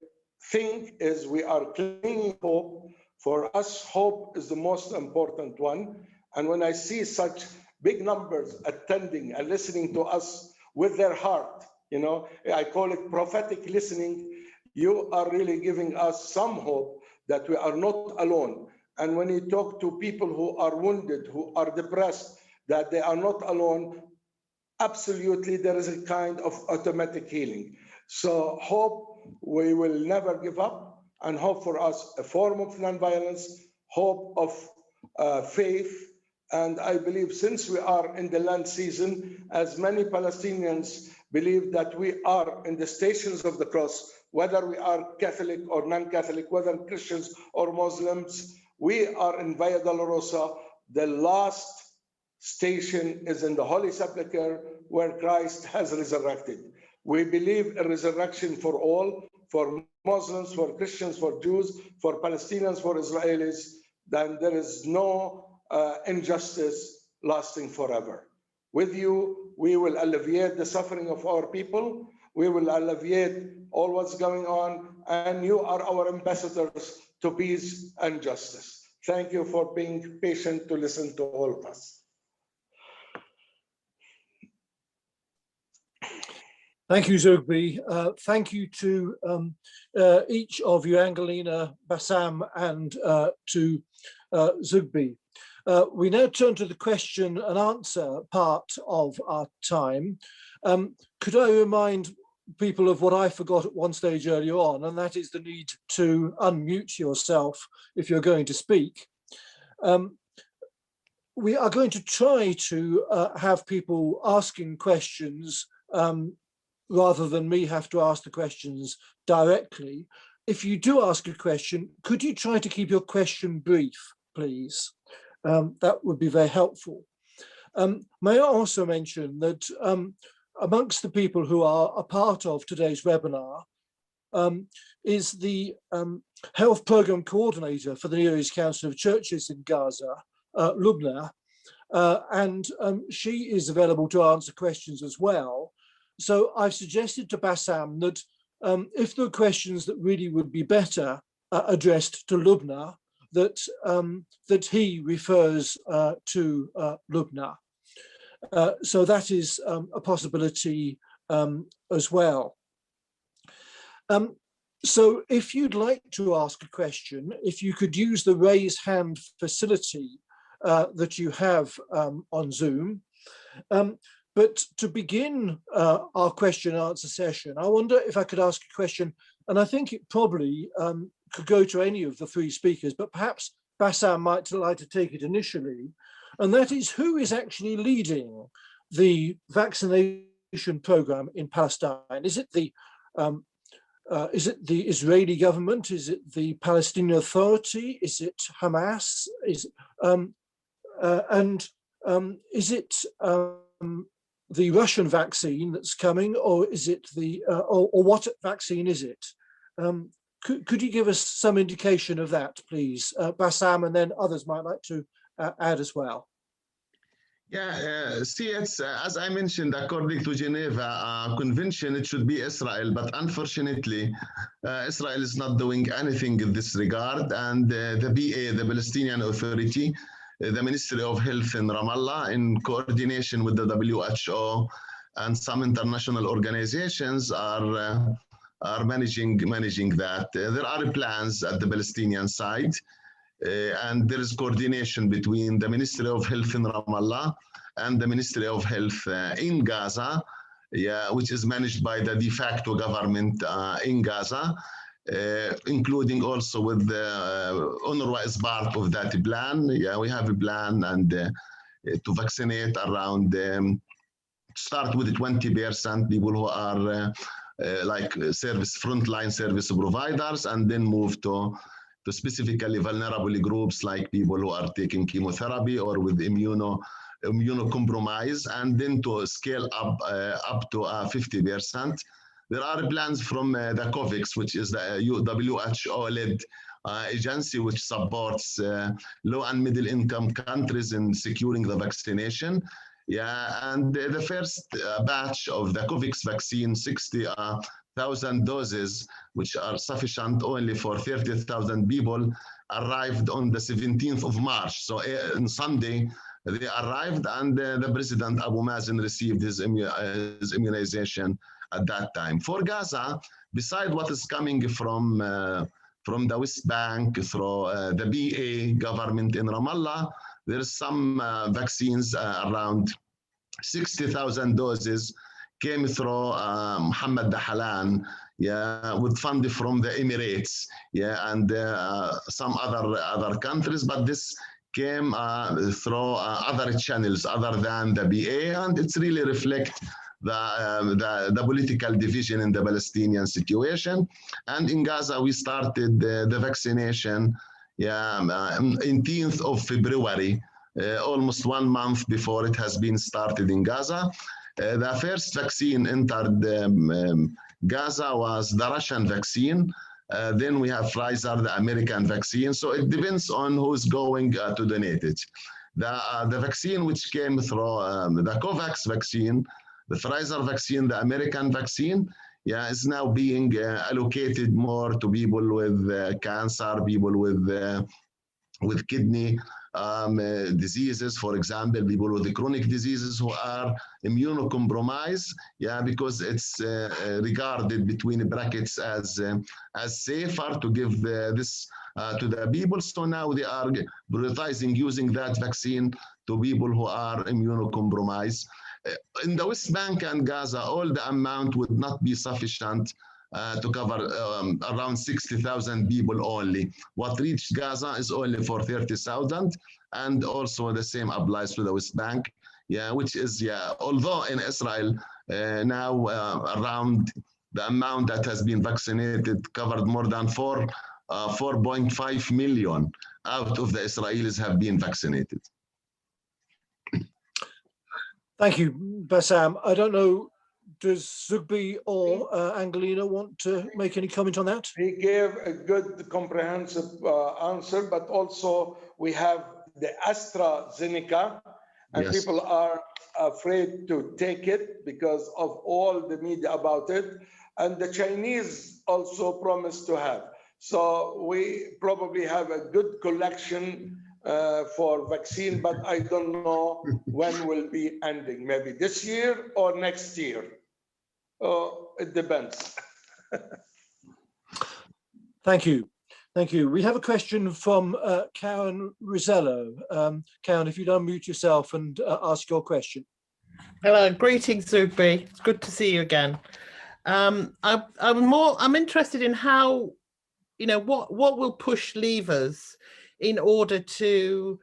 thing is, we are clinging hope. For us, hope is the most important one. And when I see such big numbers attending and listening to us with their heart, you know, I call it prophetic listening, you are really giving us some hope that we are not alone. And when you talk to people who are wounded, who are depressed, that they are not alone, absolutely there is a kind of automatic healing. So hope, we will never give up, and hope for us a form of nonviolence, hope of faith. And I believe since we are in the Lent season, as many Palestinians believe that we are in the stations of the cross, whether we are Catholic or non-Catholic, whether Christians or Muslims, we are in Via Dolorosa. The last station is in the Holy Sepulchre, where Christ has resurrected. We believe in resurrection for all, for Muslims, for Christians, for Jews, for Palestinians, for Israelis. Then there is no injustice lasting forever. With you, we will alleviate the suffering of our people. We will alleviate all what's going on, and you are our ambassadors to peace and justice. Thank you for being patient to listen to all of us. Thank you, Zoughbi. Thank you to each of you, Angleena, Bassam, and to Zoughbi. We now turn to the question and answer part of our time. Could I remind people of what I forgot at one stage earlier on, and that is the need to unmute yourself if you're going to speak. We are going to try to have people asking questions rather than me have to ask the questions directly. If you do ask a question, could you try to keep your question brief, please? That would be very helpful. May I also mention that amongst the people who are a part of today's webinar is the Health Programme Coordinator for the Near East Council of Churches in Gaza, Lubna, and she is available to answer questions as well. So I've suggested to Bassam that if there are questions that really would be better addressed to Lubna, that he refers to Lubna. So that is a possibility as well. So if you'd like to ask a question, if you could use the raise hand facility that you have on Zoom. But to begin our question and answer session, I wonder if I could ask a question, and I think it probably could go to any of the three speakers, but perhaps Bassam might like to take it initially, and that is, who is actually leading the vaccination program in Palestine? Is it the Israeli government? Is it the Palestinian Authority? Is it Hamas? Is it the Russian vaccine that's coming, or is it the or what vaccine is it? Could you give us some indication of that, please, Bassam, and then others might like to add as well. Yeah, see, it's as I mentioned, according to Geneva Convention, it should be Israel, but unfortunately, Israel is not doing anything in this regard. And the PA, the Palestinian Authority, the Ministry of Health in Ramallah, in coordination with the WHO and some international organizations, are managing that. There are plans at the Palestinian side. And there is coordination between the Ministry of Health in Ramallah and the Ministry of Health in Gaza, which is managed by the de facto government in Gaza, including also with the UNRWA is part of that plan. Yeah, we have a plan and to vaccinate around, start with 20% people who are like frontline service providers, and then move to specifically vulnerable groups like people who are taking chemotherapy or with immunocompromise, and then to scale up to 50%. There are plans from the COVAX, which is the WHO-led agency which supports low and middle income countries in securing the vaccination. Yeah, and the first batch of the COVAX vaccine, 60,000 doses, which are sufficient only for 30,000 people, arrived on the 17th of March. So on Sunday, they arrived, and the President Abu Mazen received his immunization at that time. For Gaza, beside what is coming from the West Bank through the BA government in Ramallah, there's some vaccines, around 60,000 doses came through Mohammed Dahalan, yeah, with funding from the Emirates, yeah, and some other countries, but this came through other channels other than the BA, and it's really reflect the political division in the Palestinian situation. And in Gaza, we started the vaccination, yeah, 18th of February, almost 1 month before it has been started in Gaza. The first vaccine entered Gaza was the Russian vaccine. Then we have Pfizer, the American vaccine. So it depends on who's going to donate it. The vaccine which came through the COVAX vaccine, the Pfizer vaccine, the American vaccine, yeah, is now being allocated more to people with cancer, people with kidney diseases, for example, people with the chronic diseases who are immunocompromised, yeah, because it's regarded between brackets as safer to give this to the people. So now they are prioritizing using that vaccine to people who are immunocompromised. In the West Bank and Gaza, all the amount would not be sufficient to cover around 60,000 people only. What reached Gaza is only for 30,000, and also the same applies to the West Bank, yeah, which is, yeah, although in Israel now around the amount that has been vaccinated covered more than 4.5 million out of the Israelis have been vaccinated. Thank you, Bassam. I don't know, does Zoughbi or Angleena want to make any comment on that? He gave a good comprehensive answer, but also we have the AstraZeneca, and yes, people are afraid to take it because of all the media about it. And the Chinese also promised to have. So we probably have a good collection for vaccine, but I don't know when will be ending, maybe this year or next year. It depends. Thank you. Thank you. We have a question from Karen Rizello. Karen, if you'd unmute yourself and ask your question. Hello, greetings, Zoughbi. It's good to see you again. I'm interested in how, what will push levers in order to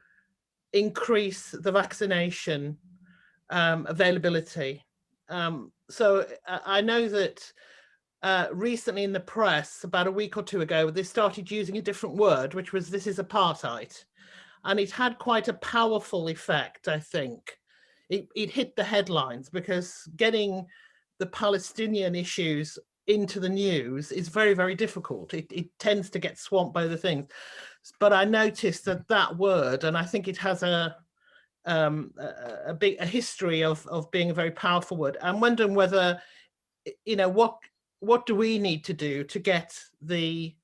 increase the vaccination availability. So I know that recently in the press, about a week or two ago, they started using a different word, which was "this is apartheid." And it had quite a powerful effect, I think. It hit the headlines because getting the Palestinian issues into the news is very, very difficult. It tends to get swamped by other things. But I noticed that word, and I think it has a history of being a very powerful word. I'm wondering whether, you know, what do we need to do to get the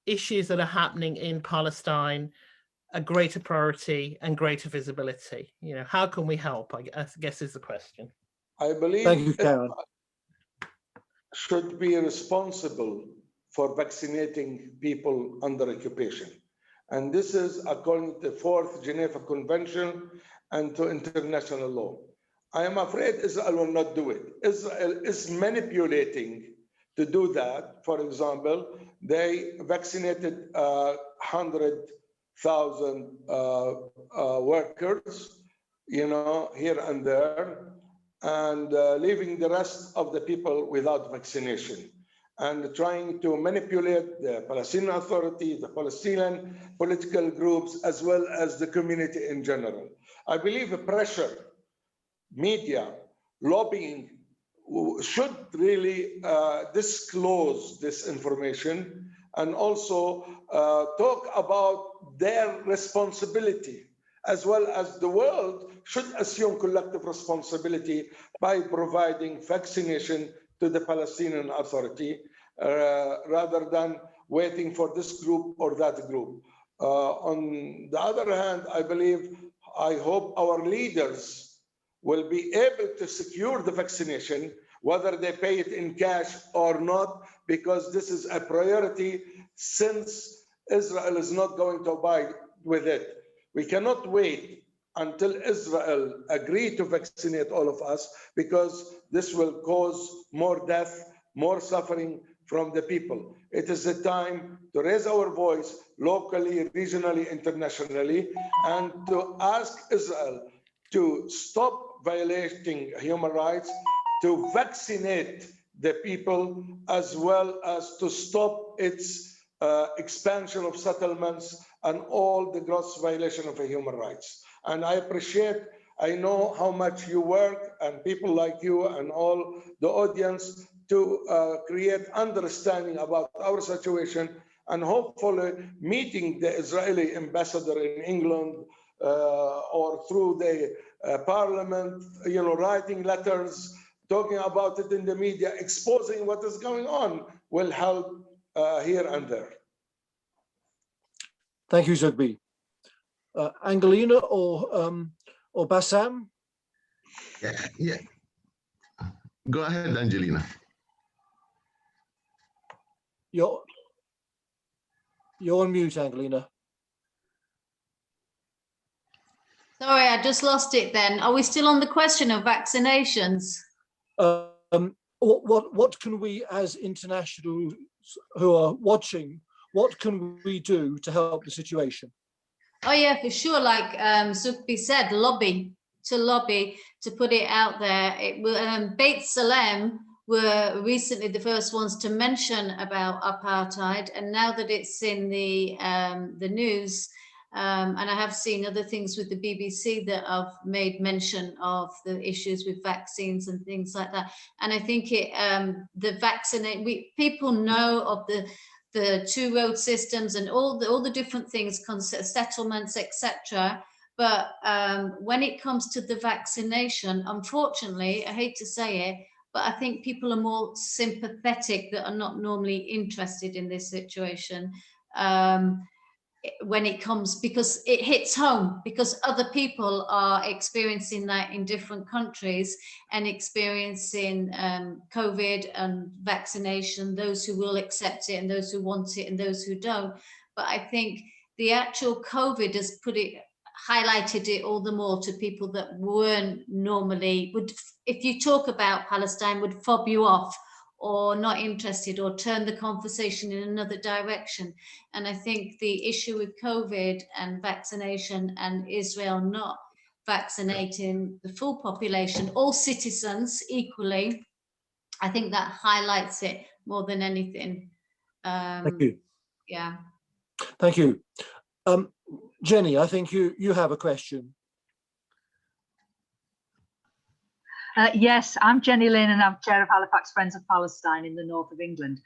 issues that are happening in Palestine a greater priority and greater visibility? You know, how can we help, I guess is the question. I believe Thank you, Karen. Should be responsible for vaccinating people under occupation. And this is according to the 4th Geneva Convention and to international law. I am afraid Israel will not do it. Israel is manipulating to do that. For example, they vaccinated 100,000 workers, you know, here and there, and leaving the rest of the people without vaccination, and trying to manipulate the Palestinian Authority, the Palestinian political groups, as well as the community in general. I believe the pressure, media, lobbying should really disclose this information and also talk about their responsibility, as well as the world should assume collective responsibility by providing vaccination to the Palestinian Authority rather than waiting for this group or that group. On the other hand, I hope our leaders will be able to secure the vaccination, whether they pay it in cash or not, because this is a priority since Israel is not going to abide with it. We cannot wait until Israel agree to vaccinate all of us, because this will cause more death, more suffering from the people. It is the time to raise our voice locally, regionally, internationally, and to ask Israel to stop violating human rights, to vaccinate the people, as well as to stop its expansion of settlements and all the gross violation of human rights. And I know how much you work, and people like you and all the audience, to create understanding about our situation, and hopefully meeting the Israeli ambassador in England or through the parliament, you know, writing letters, talking about it in the media, exposing what is going on will help here and there. Thank you, Zoughbi. Angleena or Bassam? Yeah. Go ahead, Angleena. You're on mute, Angleena. Sorry, I just lost it then. Are we still on the question of vaccinations? What can we as internationals who are watching, what can we do to help the situation? Oh yeah, for sure. Like Zoughbi said, lobby to put it out there. Bethlehem were recently the first ones to mention about apartheid, and now that it's in the news, and I have seen other things with the BBC that have made mention of the issues with vaccines and things like that. And I think people know of the two road systems and all the different things, settlements, etc. But when it comes to the vaccination, unfortunately, I hate to say it, but I think people are more sympathetic that are not normally interested in this situation when it comes, because it hits home, because other people are experiencing that in different countries and experiencing COVID and vaccination, those who will accept it and those who want it and those who don't. But I think the actual COVID has highlighted it all the more to people that weren't normally, if you talk about Palestine, would fob you off or not interested or turn the conversation in another direction. And I think the issue with COVID and vaccination and Israel not vaccinating the full population, all citizens equally, I think that highlights it more than anything. Thank you. Yeah. Thank you. Jenny, I think you have a question. Yes, I'm Jenny Lynn and I'm Chair of Halifax Friends of Palestine in the north of England.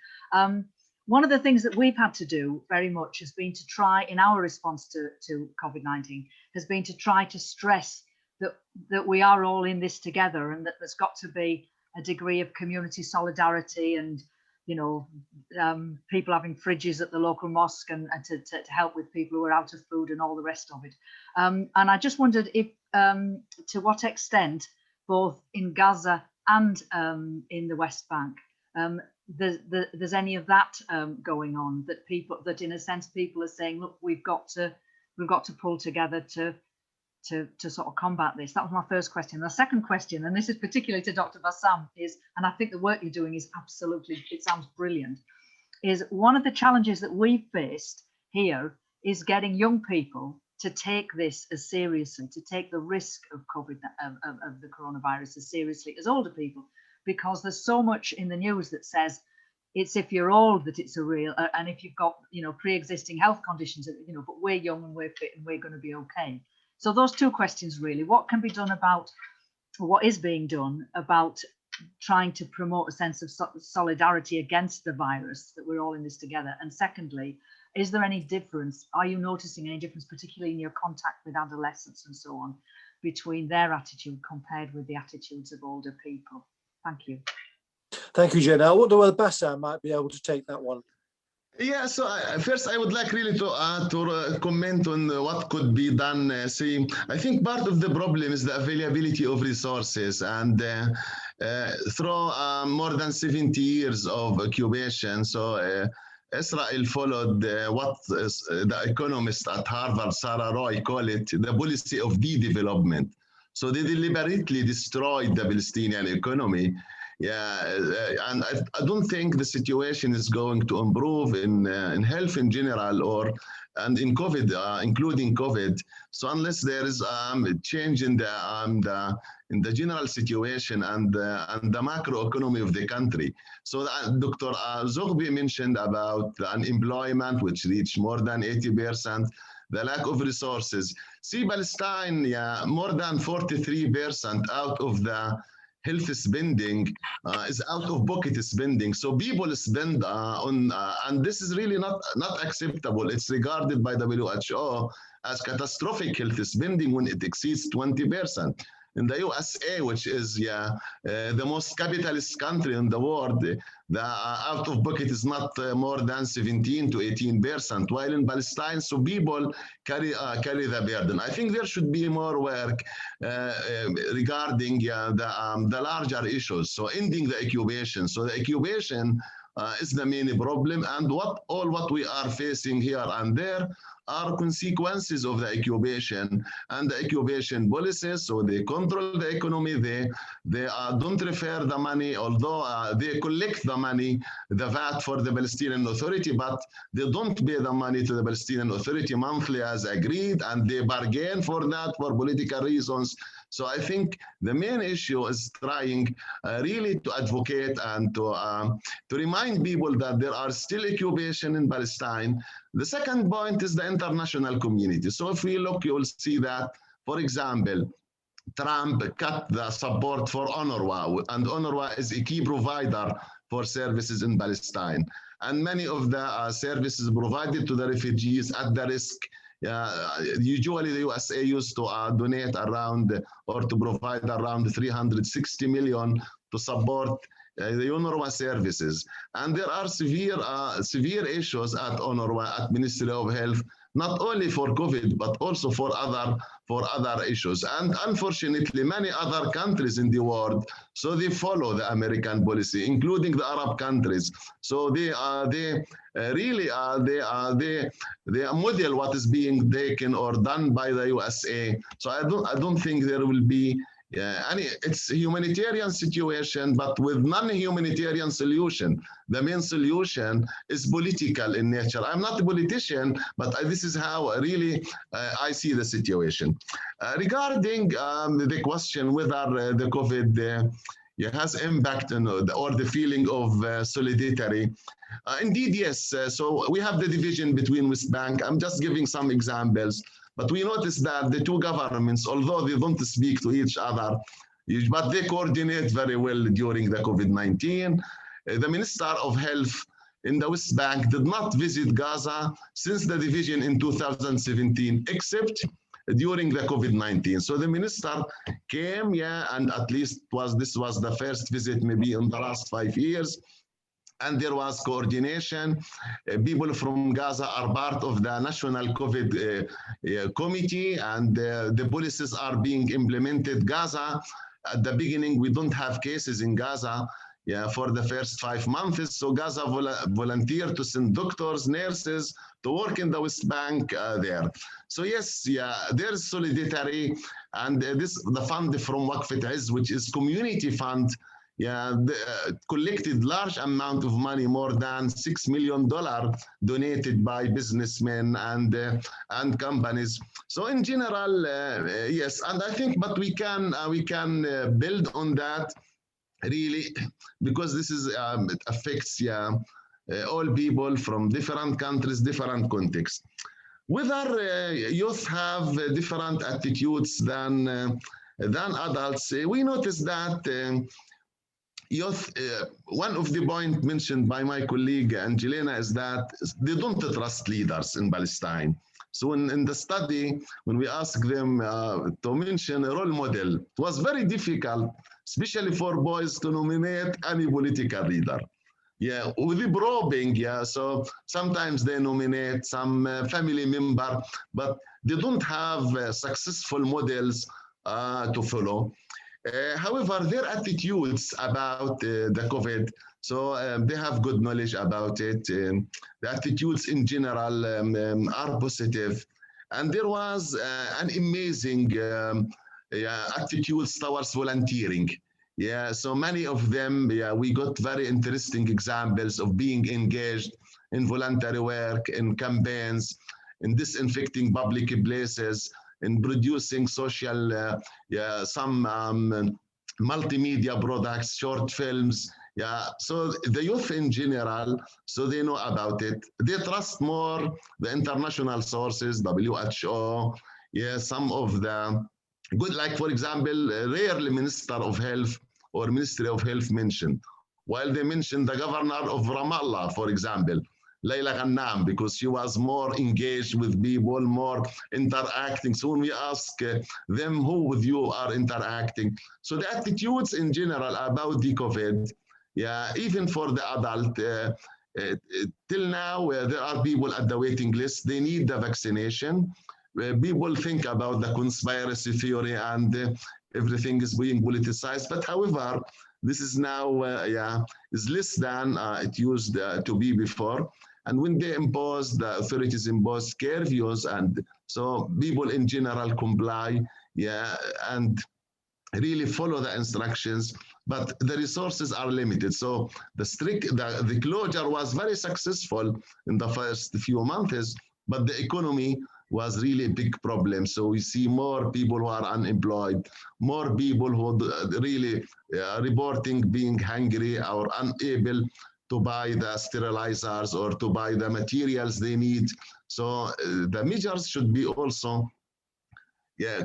one of the things that we've had to do very much has been to try, in our response to COVID-19, has been to try to stress that we are all in this together, and that there's got to be a degree of community solidarity, and people having fridges at the local mosque, and to help with people who are out of food and all the rest of it. And I just wondered if, to what extent, both in Gaza and in the West Bank, there's any of that going on, that in a sense people are saying, look, we've got to pull together to sort of combat this. That was my first question. The second question, and this is particularly to Dr. Bassam, is, and I think the work you're doing is absolutely, it sounds brilliant, is one of the challenges that we've faced here is getting young people to take this as seriously, to take the risk of of the coronavirus as seriously as older people, because there's so much in the news that says it's if you're old that it's a real, and if you've got pre-existing health conditions, but we're young and we're fit and we're going to be okay. So those two questions really: what can be done about, what is being done about trying to promote a sense of solidarity against the virus, that we're all in this together? And secondly, is there any difference? Are you noticing any difference, particularly in your contact with adolescents and so on, between their attitude compared with the attitudes of older people? Thank you. Thank you, Jenna. I wonder whether Bassam might be able to take that one. Yeah, so first I would like really to comment on what could be done. I think part of the problem is the availability of resources, and through more than 70 years of occupation, so Israel followed what the economist at Harvard, Sarah Roy, call it the policy of de-development. So they deliberately destroyed the Palestinian economy. Yeah, and I don't think the situation is going to improve in health in general, and in COVID, including COVID. So unless there is a change in the general situation and the macroeconomy of the country. So Dr. Zoughbi mentioned about the unemployment, which reached more than 80%. The lack of resources. See, Palestine, yeah, more than 43% out of the health spending is out-of-pocket spending. So people spend on, and this is really not acceptable. It's regarded by WHO as catastrophic health spending when it exceeds 20%. In the USA, which is the most capitalist country in the world, the out-of-pocket is not more than 17 to 18%, while in Palestine, so people carry the burden. I think there should be more work regarding the larger issues, so ending the occupation. So the occupation is the main problem, and what we are facing here and there are consequences of the occupation and the occupation policies. So they control the economy, they don't refer the money, although they collect the money, the VAT for the Palestinian Authority, but they don't pay the money to the Palestinian Authority monthly as agreed, and they bargain for that for political reasons. So I think the main issue is trying really to advocate and to remind people that there are still occupation in Palestine. The second point is the international community. So if we look, you will see that, for example, Trump cut the support for UNRWA, and UNRWA is a key provider for services in Palestine. And many of the services provided to the refugees at the risk. Usually the USA used to donate around or to provide around 360 million to support the UNRWA services. And there are severe issues at UNRWA, at Ministry of Health, not only for COVID, but also for other issues. And unfortunately, many other countries in the world, so they follow the American policy, including the Arab countries. So they model what is being taken or done by the USA. So I don't think there will be it's a humanitarian situation, but with non-humanitarian solution. The main solution is political in nature. I'm not a politician, but this is how really I see the situation. Regarding the question whether the COVID has impact on or the feeling of solidarity. Indeed, yes. So we have the division between West Bank. I'm just giving some examples. But we noticed that the two governments, although they don't speak to each other, but they coordinate very well during the COVID-19. The Minister of Health in the West Bank did not visit Gaza since the division in 2017, except during the COVID-19. So the minister came, and at least this was the first visit maybe in the last 5 years. And there was coordination. People from Gaza are part of the national COVID committee, and the policies are being implemented. Gaza, at the beginning, we don't have cases in Gaza for the first 5 months. So Gaza volunteered to send doctors, nurses to work in the West Bank there. So yes, there's solidarity, and the fund from Waqf Izz, which is community fund, collected large amount of money, more than $6 million donated by businessmen and companies. So in general, yes, and I think, but we can build on that really, because this is it affects all people from different countries, different contexts. Whether youth have different attitudes than adults, we notice that youth, one of the points mentioned by my colleague Angleena is that they don't trust leaders in Palestine. So in the study, when we asked them to mention a role model, it was very difficult, especially for boys, to nominate any political leader. With the probing, so sometimes they nominate some family member, but they don't have successful models to follow. However, their attitudes about the COVID, so they have good knowledge about it. The attitudes in general are positive. And there was an amazing attitudes towards volunteering. So many of them, we got very interesting examples of being engaged in voluntary work, in campaigns, in disinfecting public places, in producing social, some multimedia products, short films. So the youth in general, so they know about it. They trust more the international sources, WHO, some of the good, like for example, rarely Minister of Health or Ministry of Health mentioned, while they mentioned the governor of Ramallah, for example, Layla Ghannam, because she was more engaged with people, more interacting. So when we ask them, who with you are interacting? So the attitudes in general about the COVID, even for the adult, till now, there are people at the waiting list, they need the vaccination. People think about the conspiracy theory and everything is being politicized. But however, this is now, is less than it used to be before. And when they impose, the authorities impose curfews, and so people in general comply, and really follow the instructions, but the resources are limited. So the closure was very successful in the first few months, but the economy was really a big problem. So we see more people who are unemployed, more people who really reporting being hungry or unable to buy the sterilizers or to buy the materials they need. So the measures should be also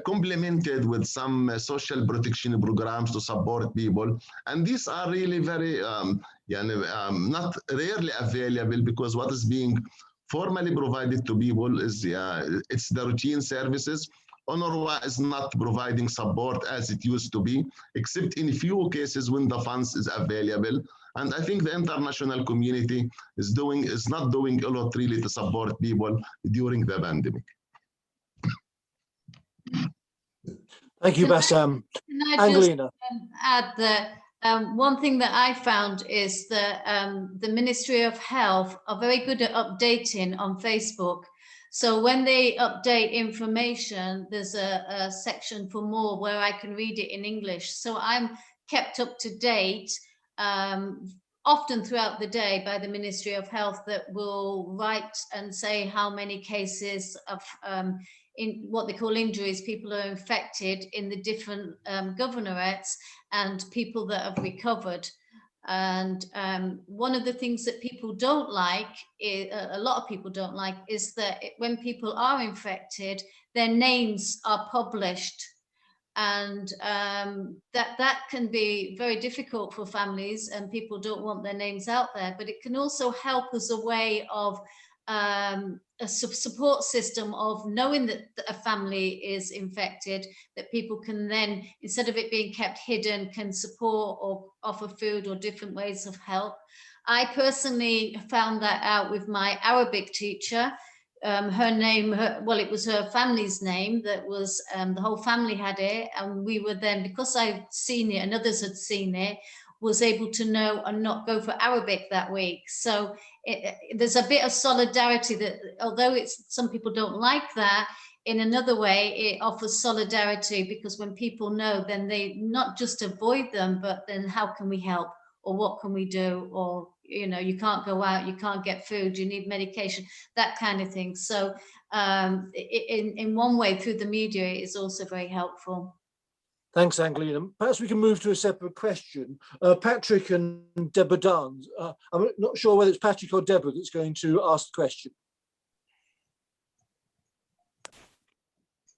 complemented with some social protection programs to support people. And these are really very, not rarely available, because what is being formally provided to people is, it's the routine services. UNRWA is not providing support as it used to be, except in few cases when the funds is available. And I think the international community is not doing a lot really to support people during the pandemic. Thank you, Bassam. Can I just Angleena. add that one thing that I found is that the Ministry of Health are very good at updating on Facebook. So when they update information, there's a section for more where I can read it in English. So I'm kept up to date often throughout the day by the Ministry of Health, that will write and say how many cases of in what they call injuries, people are infected in the different governorates, and people that have recovered. And one of the things that people don't like, a lot of people don't like, is that when people are infected, their names are published. And that can be very difficult for families, and people don't want their names out there, but it can also help as a way of a support system of knowing that a family is infected, that people can then, instead of it being kept hidden, can support or offer food or different ways of help. I personally found that out with my Arabic teacher. Her name, well, it was her family's name that was, the whole family had it. And we were then, because I'd seen it and others had seen it, was able to know and not go for Arabic that week. So there's a bit of solidarity that, although some people don't like that, in another way, it offers solidarity, because when people know, then they not just avoid them, but then how can we help? Or what can we do? Or, you know, you can't go out, you can't get food, you need medication, that kind of thing. So in one way, through the media, it is also very helpful. Thanks, Angleena. Perhaps we can move to a separate question. Patrick and Deborah Dance. I'm not sure whether it's Patrick or Deborah that's going to ask the question.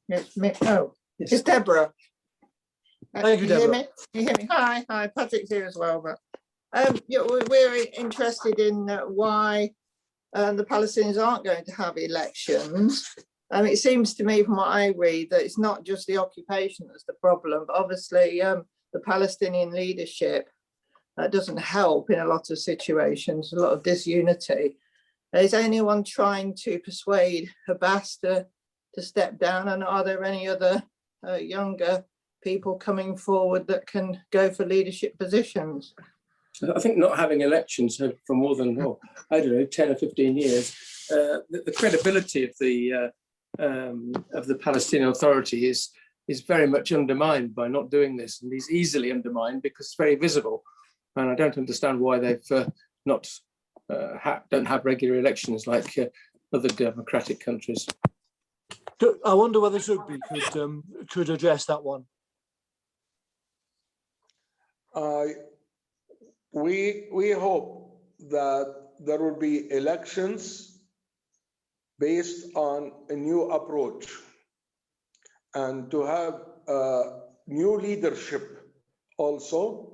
It's me. Oh, it's Deborah. Thank you, Deborah. Can you hear me? Hi, Patrick's here as well. But yeah, we're interested in why the Palestinians aren't going to have elections. It seems to me, from what I read, that it's not just the occupation that's the problem, but obviously the Palestinian leadership doesn't help in a lot of situations, a lot of disunity. Is anyone trying to persuade Abbas to step down, and are there any other younger people coming forward that can go for leadership positions? So I think not having elections for more than, well, I don't know, 10 or 15 years, the credibility of the Palestinian Authority is very much undermined by not doing this, and is easily undermined because it's very visible. And I don't understand why they've don't have regular elections like other democratic countries. I wonder whether Zoughbi could address that one. We hope that there will be elections based on a new approach, and to have new leadership also.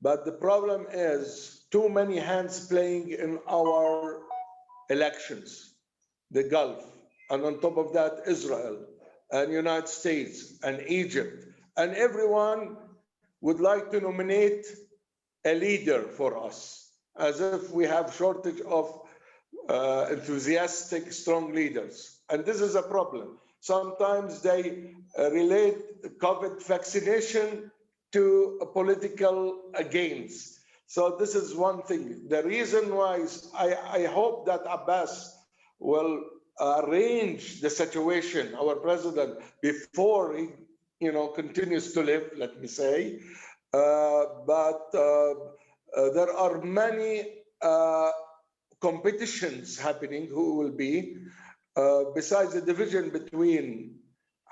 But the problem is too many hands playing in our elections, the Gulf, and on top of that, Israel and United States and Egypt, and everyone would like to nominate a leader for us, as if we have shortage of enthusiastic, strong leaders. And this is a problem. Sometimes they relate COVID vaccination to political gains. So this is one thing. The reason why I hope that Abbas will arrange the situation, our president, before he continues to live, let me say. But there are many competitions happening who will be, besides the division between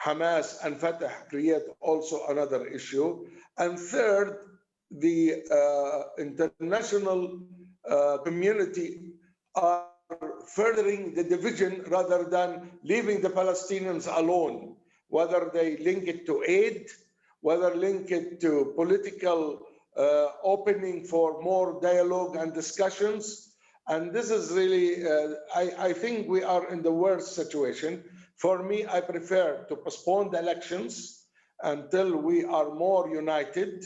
Hamas and Fatah, create also another issue. And third, the international community are furthering the division rather than leaving the Palestinians alone, whether they link it to aid, whether link it to political opening for more dialogue and discussions. And this is really, I think we are in the worst situation. For me, I prefer to postpone the elections until we are more united,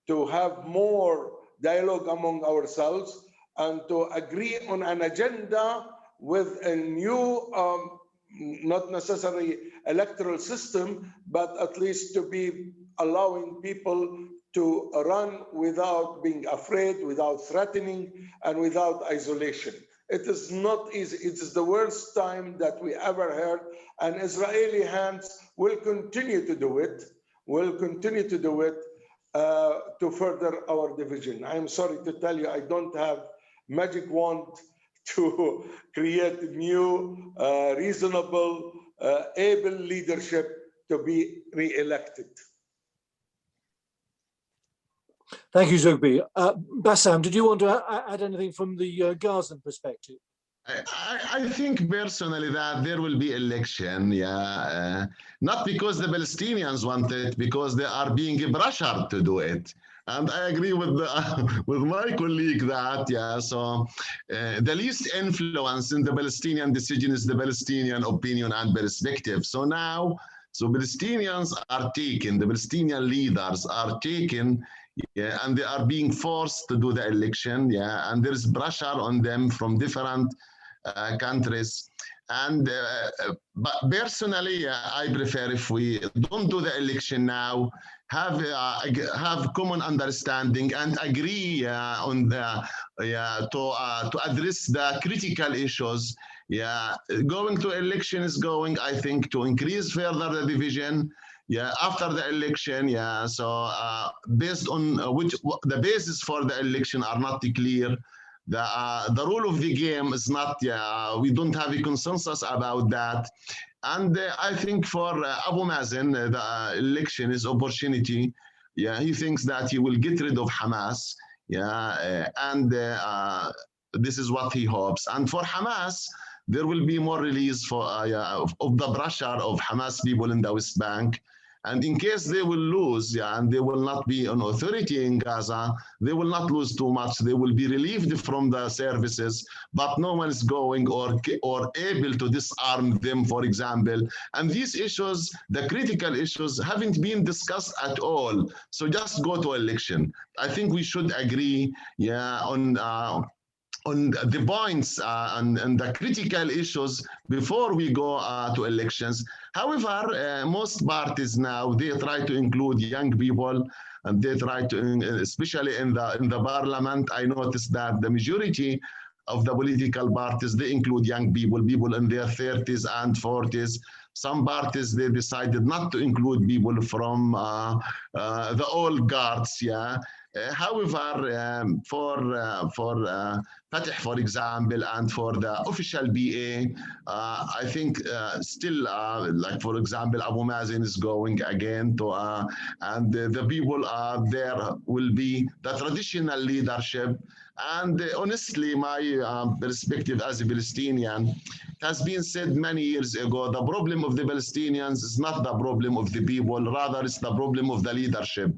to have more dialogue among ourselves, and to agree on an agenda with a new, not necessarily electoral system, but at least to be allowing people to run without being afraid, without threatening, and without isolation. It is not easy. It is the worst time that we ever heard, and Israeli hands will continue to do it, to further our division. I'm sorry to tell you, I don't have magic wand to create new, reasonable, able leadership to be re-elected. Thank you, Zoughbi. Bassam, did you want to add anything from the Gazan perspective? I think personally that there will be election, not because the Palestinians want it, because they are being pressured to do it. And I agree with with my colleague that, so the least influence in the Palestinian decision is the Palestinian opinion and perspective. So now, Palestinians are taken, the Palestinian leaders are taken, and they are being forced to do the election, and there is pressure on them from different countries. And but personally, I prefer if we don't do the election now, have common understanding and agree on the to address the critical issues. Going to election is going, I think, to increase further the division. After the election, so based on which the basis for the election are not clear. The rule of the game is not, we don't have a consensus about that. And I think for Abu Mazen, the election is opportunity. He thinks that he will get rid of Hamas. And this is what he hopes. And for Hamas, there will be more release for of the pressure of Hamas people in the West Bank. And in case they will lose, and they will not be an authority in Gaza, they will not lose too much. They will be relieved from the services, but no one is going or able to disarm them, for example. And these issues, the critical issues, haven't been discussed at all. So just go to election. I think we should agree, on the points and the critical issues before we go to elections. However, most parties now, they try to include young people, and they try to, especially in the parliament, I noticed that the majority of the political parties, they include young people, people in their 30s and 40s. Some parties, they decided not to include people from the old guards, However, for Fatah, for example, and for the official BA, I think still, like for example, Abu Mazen is going again to, and the people there will be the traditional leadership. And honestly, my perspective as a Palestinian has been said many years ago, the problem of the Palestinians is not the problem of the people, rather it's the problem of the leadership.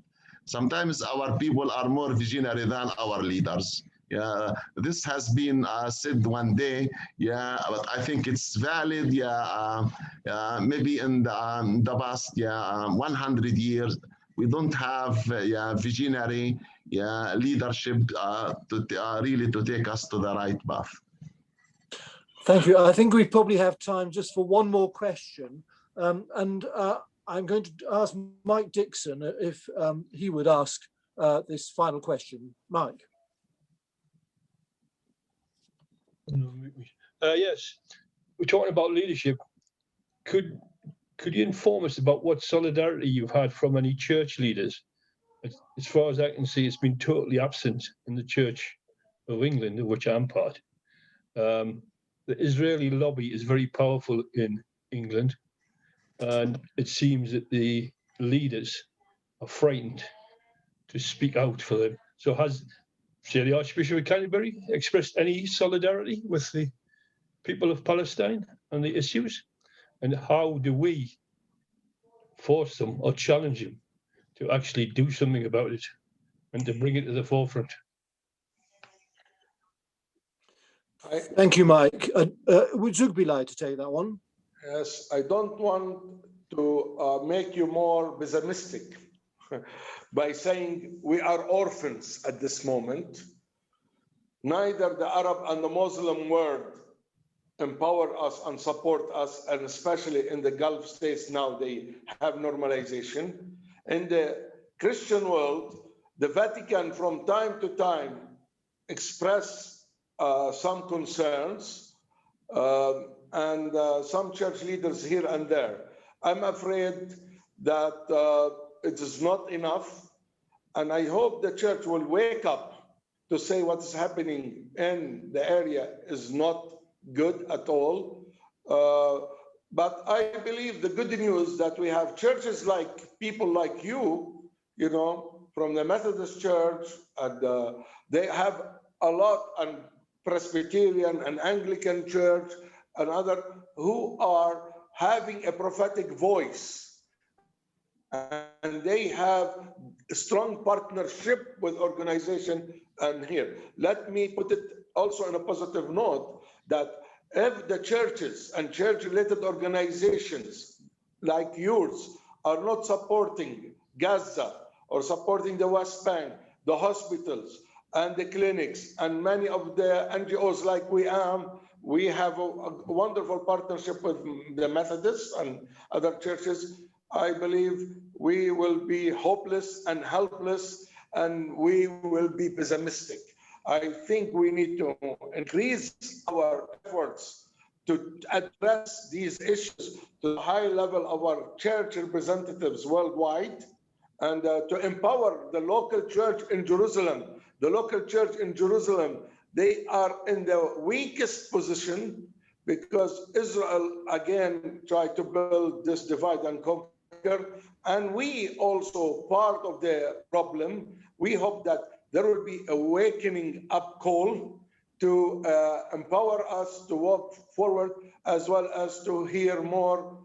Sometimes our people are more visionary than our leaders. This has been said one day, but I think it's valid, maybe in the past 100 years, we don't have visionary leadership to really to take us to the right path. Thank you. I think we probably have time just for one more question. I'm going to ask Mike Dixon if he would ask this final question. Mike. Yes, we're talking about leadership. Could you inform us about what solidarity you've had from any church leaders? As far as I can see, it's been totally absent in the Church of England, of which I'm part. The Israeli lobby is very powerful in England, and it seems that the leaders are frightened to speak out for them. So has, say, the Archbishop of Canterbury expressed any solidarity with the people of Palestine and the issues? And how do we force them or challenge them to actually do something about it and to bring it to the forefront? Thank you, Mike. Would Zoughbi like to take that one? Yes, I don't want to make you more pessimistic by saying we are orphans at this moment. Neither the Arab and the Muslim world empower us and support us, and especially in the Gulf states now they have normalization. In the Christian world, the Vatican from time to time express some concerns, and some church leaders here and there. I'm afraid that it is not enough, and I hope the church will wake up to say what is happening in the area is not good at all. But I believe the good news that we have churches like people like you, you know, from the Methodist Church, and they have a lot, and Presbyterian and Anglican Church and other who are having a prophetic voice, and they have a strong partnership with organization. And here, let me put it also on a positive note, that if the churches and church-related organizations like yours are not supporting Gaza or supporting the West Bank, the hospitals and the clinics and many of the NGOs like Wi'am, we have a wonderful partnership with the Methodists and other churches. I believe we will be hopeless and helpless, and we will be pessimistic. I think we need to increase our efforts to address these issues to the high level of our church representatives worldwide, and to empower the local church in Jerusalem. The local church in Jerusalem, they are in the weakest position because Israel again tried to build this divide and conquer, and we also part of the problem. We hope that there will be a wakening up call to empower us to walk forward, as well as to hear more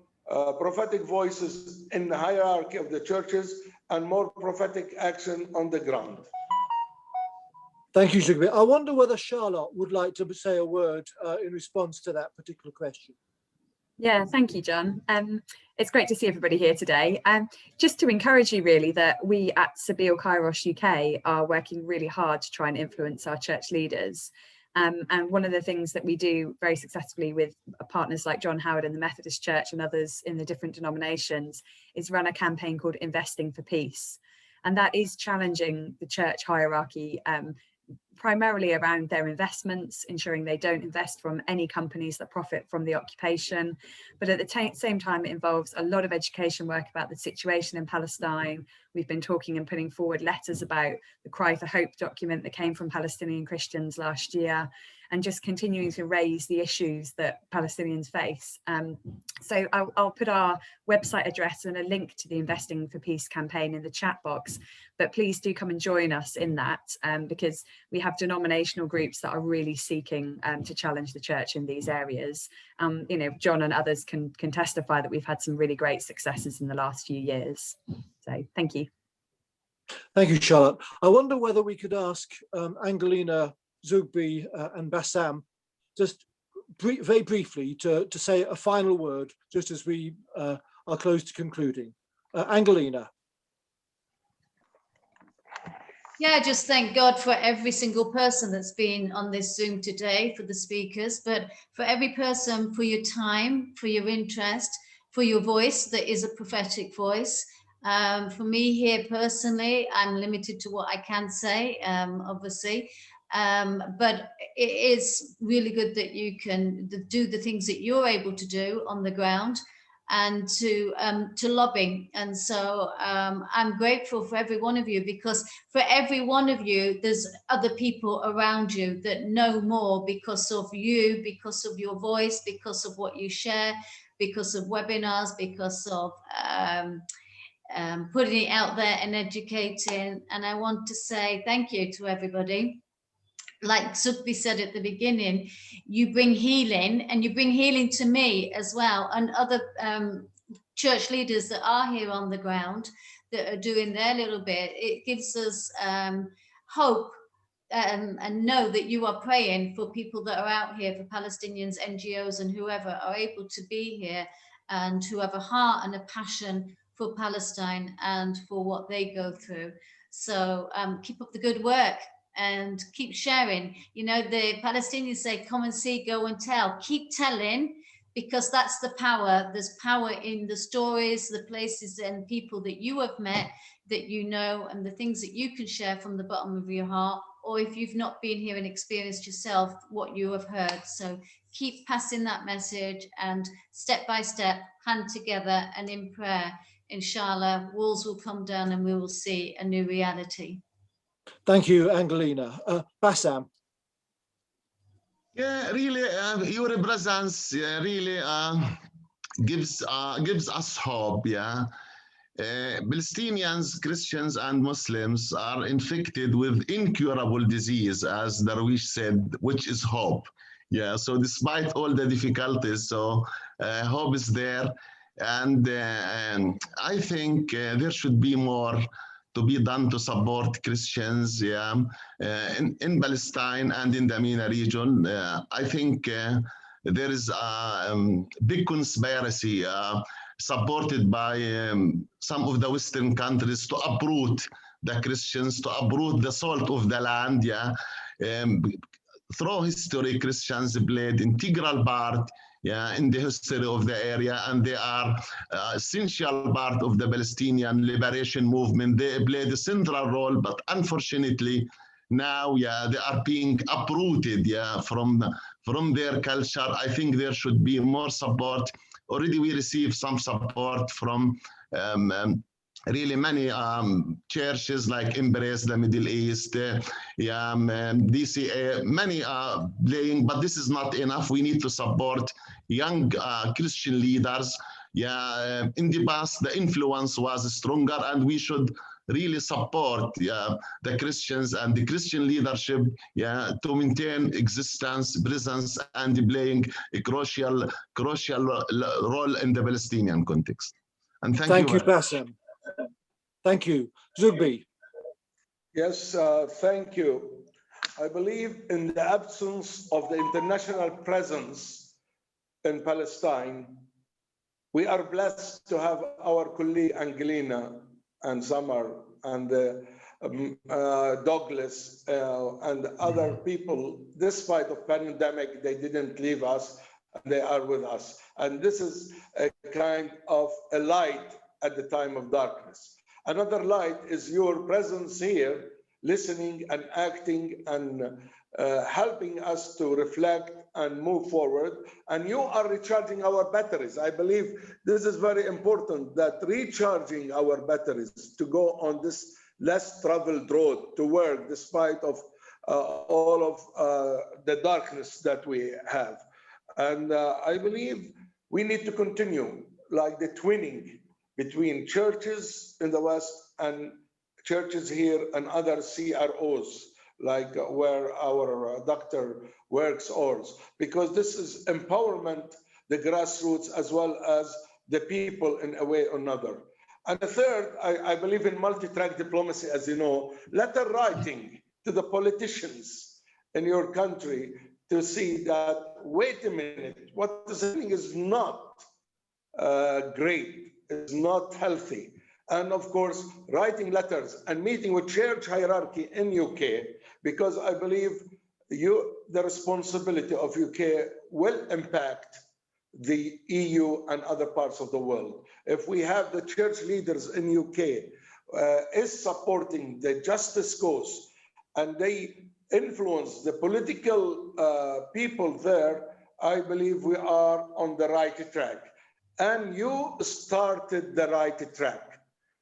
prophetic voices in the hierarchy of the churches and more prophetic action on the ground. Thank you, Zoughbi. I wonder whether Charlotte would like to say a word in response to that particular question. Yeah, thank you, John. It's great to see everybody here today. Just to encourage you really that we at Sabeel-Kairos UK are working really hard to try and influence our church leaders. And one of the things that we do very successfully with partners like John Howard and the Methodist Church and others in the different denominations is run a campaign called Investing for Peace. And that is challenging the church hierarchy, primarily around their investments, ensuring they don't invest from any companies that profit from the occupation. But at the same time, it involves a lot of education work about the situation in Palestine. We've been talking and putting forward letters about the Cry for Hope document that came from Palestinian Christians last year, and just continuing to raise the issues that Palestinians face. So I'll put our website address and a link to the Investing for Peace campaign in the chat box, but please do come and join us in that, because we have denominational groups that are really seeking to challenge the church in these areas. You know, John and others can testify that we've had some really great successes in the last few years. So thank you. Thank you, Charlotte. I wonder whether we could ask Angleena, Zoughbi and Bassam just very briefly to say a final word just as we are close to concluding. Angleena. Yeah, just thank God for every single person that's been on this Zoom today, for the speakers, but for every person, for your time, for your interest, for your voice that is a prophetic voice. For me here personally, I'm limited to what I can say, obviously. But it is really good that you can do the things that you're able to do on the ground and to lobby. And so I'm grateful for every one of you, because for every one of you, there's other people around you that know more because of you, because of your voice, because of what you share, because of webinars, because of putting it out there and educating. And I want to say thank you to everybody. Like Zoughbi said at the beginning, you bring healing, and you bring healing to me as well, and other church leaders that are here on the ground that are doing their little bit. It gives us hope and know that you are praying for people that are out here, for Palestinians, NGOs and whoever are able to be here and who have a heart and a passion for Palestine and for what they go through. So keep up the good work and keep sharing. You know, the Palestinians say, come and see, go and tell. Keep telling, because that's the power. There's power in the stories, the places and people that you have met, that you know, and the things that you can share from the bottom of your heart, or if you've not been here and experienced yourself, what you have heard. So keep passing that message, and step by step, hand together, and in prayer, inshallah, walls will come down and we will see a new reality. Thank you, Angleena. Bassam. Yeah, really, your presence really gives us hope. Yeah, Palestinians, Christians, and Muslims are infected with incurable disease, as Darwish said, which is hope. Yeah, so despite all the difficulties, so hope is there. And I think there should be more to be done to support Christians, yeah, in Palestine and in the MENA region. I think there is a big conspiracy supported by some of the Western countries to uproot the Christians, to uproot the salt of the land. Yeah, through history, Christians played integral part, yeah, in the history of the area, and they are essential part of the Palestinian liberation movement. They played a central role, but unfortunately, now, yeah, they are being uprooted, yeah, from their culture. I think there should be more support. Already we received some support from really many churches like Embrace the Middle East, DCA, many are playing, but this is not enough. We need to support young Christian leaders. Yeah, in the past, the influence was stronger, and we should really support the Christians and the Christian leadership, yeah, to maintain existence, presence, and playing a crucial role in the Palestinian context. And thank you, Bassam. Thank you. Zoughbi. Yes, thank you. I believe in the absence of the international presence in Palestine, we are blessed to have our colleague Angleena and Summer and Douglas and other people. Despite the pandemic, they didn't leave us, and they are with us. And this is a kind of a light at the time of darkness. Another light is your presence here, listening and acting and helping us to reflect and move forward. And you are recharging our batteries. I believe this is very important, that recharging our batteries to go on this less traveled road to work despite of all of the darkness that we have. And I believe we need to continue like the twinning between churches in the West and churches here and other CROs, like where our doctor works also, because this is empowerment, the grassroots, as well as the people in a way or another. And the third, I believe in multi-track diplomacy, as you know, letter writing to the politicians in your country to see that, wait a minute, what is happening is not great, is not healthy. And of course, writing letters and meeting with church hierarchy in UK, because I believe the responsibility of UK will impact the EU and other parts of the world. If we have the church leaders in UK is supporting the justice cause and they influence the political people there, I believe we are on the right track. And you started the right track.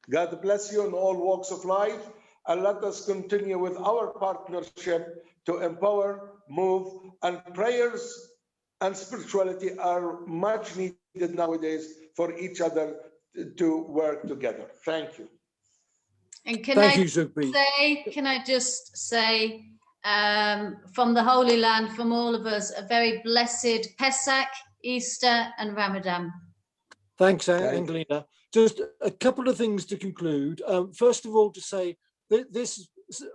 God bless you in all walks of life, and let us continue with our partnership to empower, move, and prayers and spirituality are much needed nowadays for each other to work together. Thank you. And can I just say, from the Holy Land, from all of us, a very blessed Pesach, Easter, and Ramadan. Thanks, Angleena. Just a couple of things to conclude. First of all, to say that this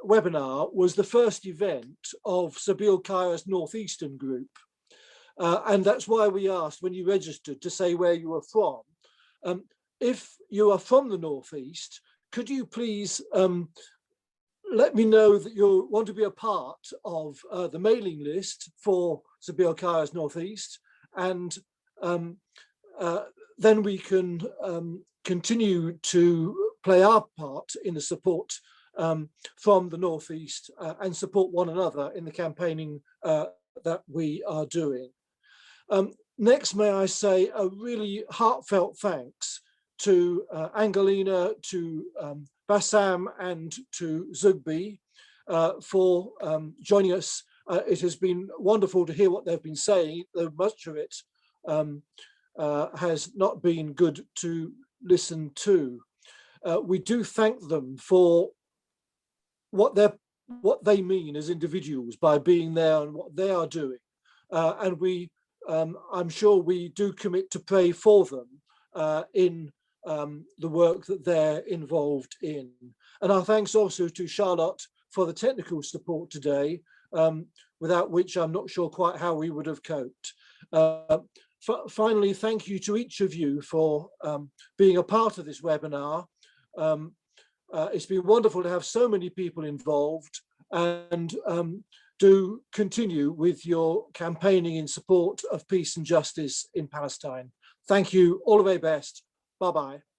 webinar was the first event of Sabeel-Kairos North Eastern Group. And that's why we asked when you registered to say where you were from. If you are from the Northeast, could you please let me know that you want to be a part of the mailing list for Sabeel-Kairos Northeast, and then we can continue to play our part in the support from the Northeast and support one another in the campaigning that we are doing. Next, may I say a really heartfelt thanks to Angleena, to Bassam, and to Zoughbi for joining us. It has been wonderful to hear what they've been saying, though much of it has not been good to listen to. we do thank them for what they mean as individuals by being there and what they are doing. And we, I'm sure we do commit to pray for them in the work that they're involved in. And our thanks also to Charlotte for the technical support today, without which I'm not sure quite how we would have coped. Finally, thank you to each of you for being a part of this webinar. It's been wonderful to have so many people involved, and do continue with your campaigning in support of peace and justice in Palestine. Thank you. All the very best. Bye-bye.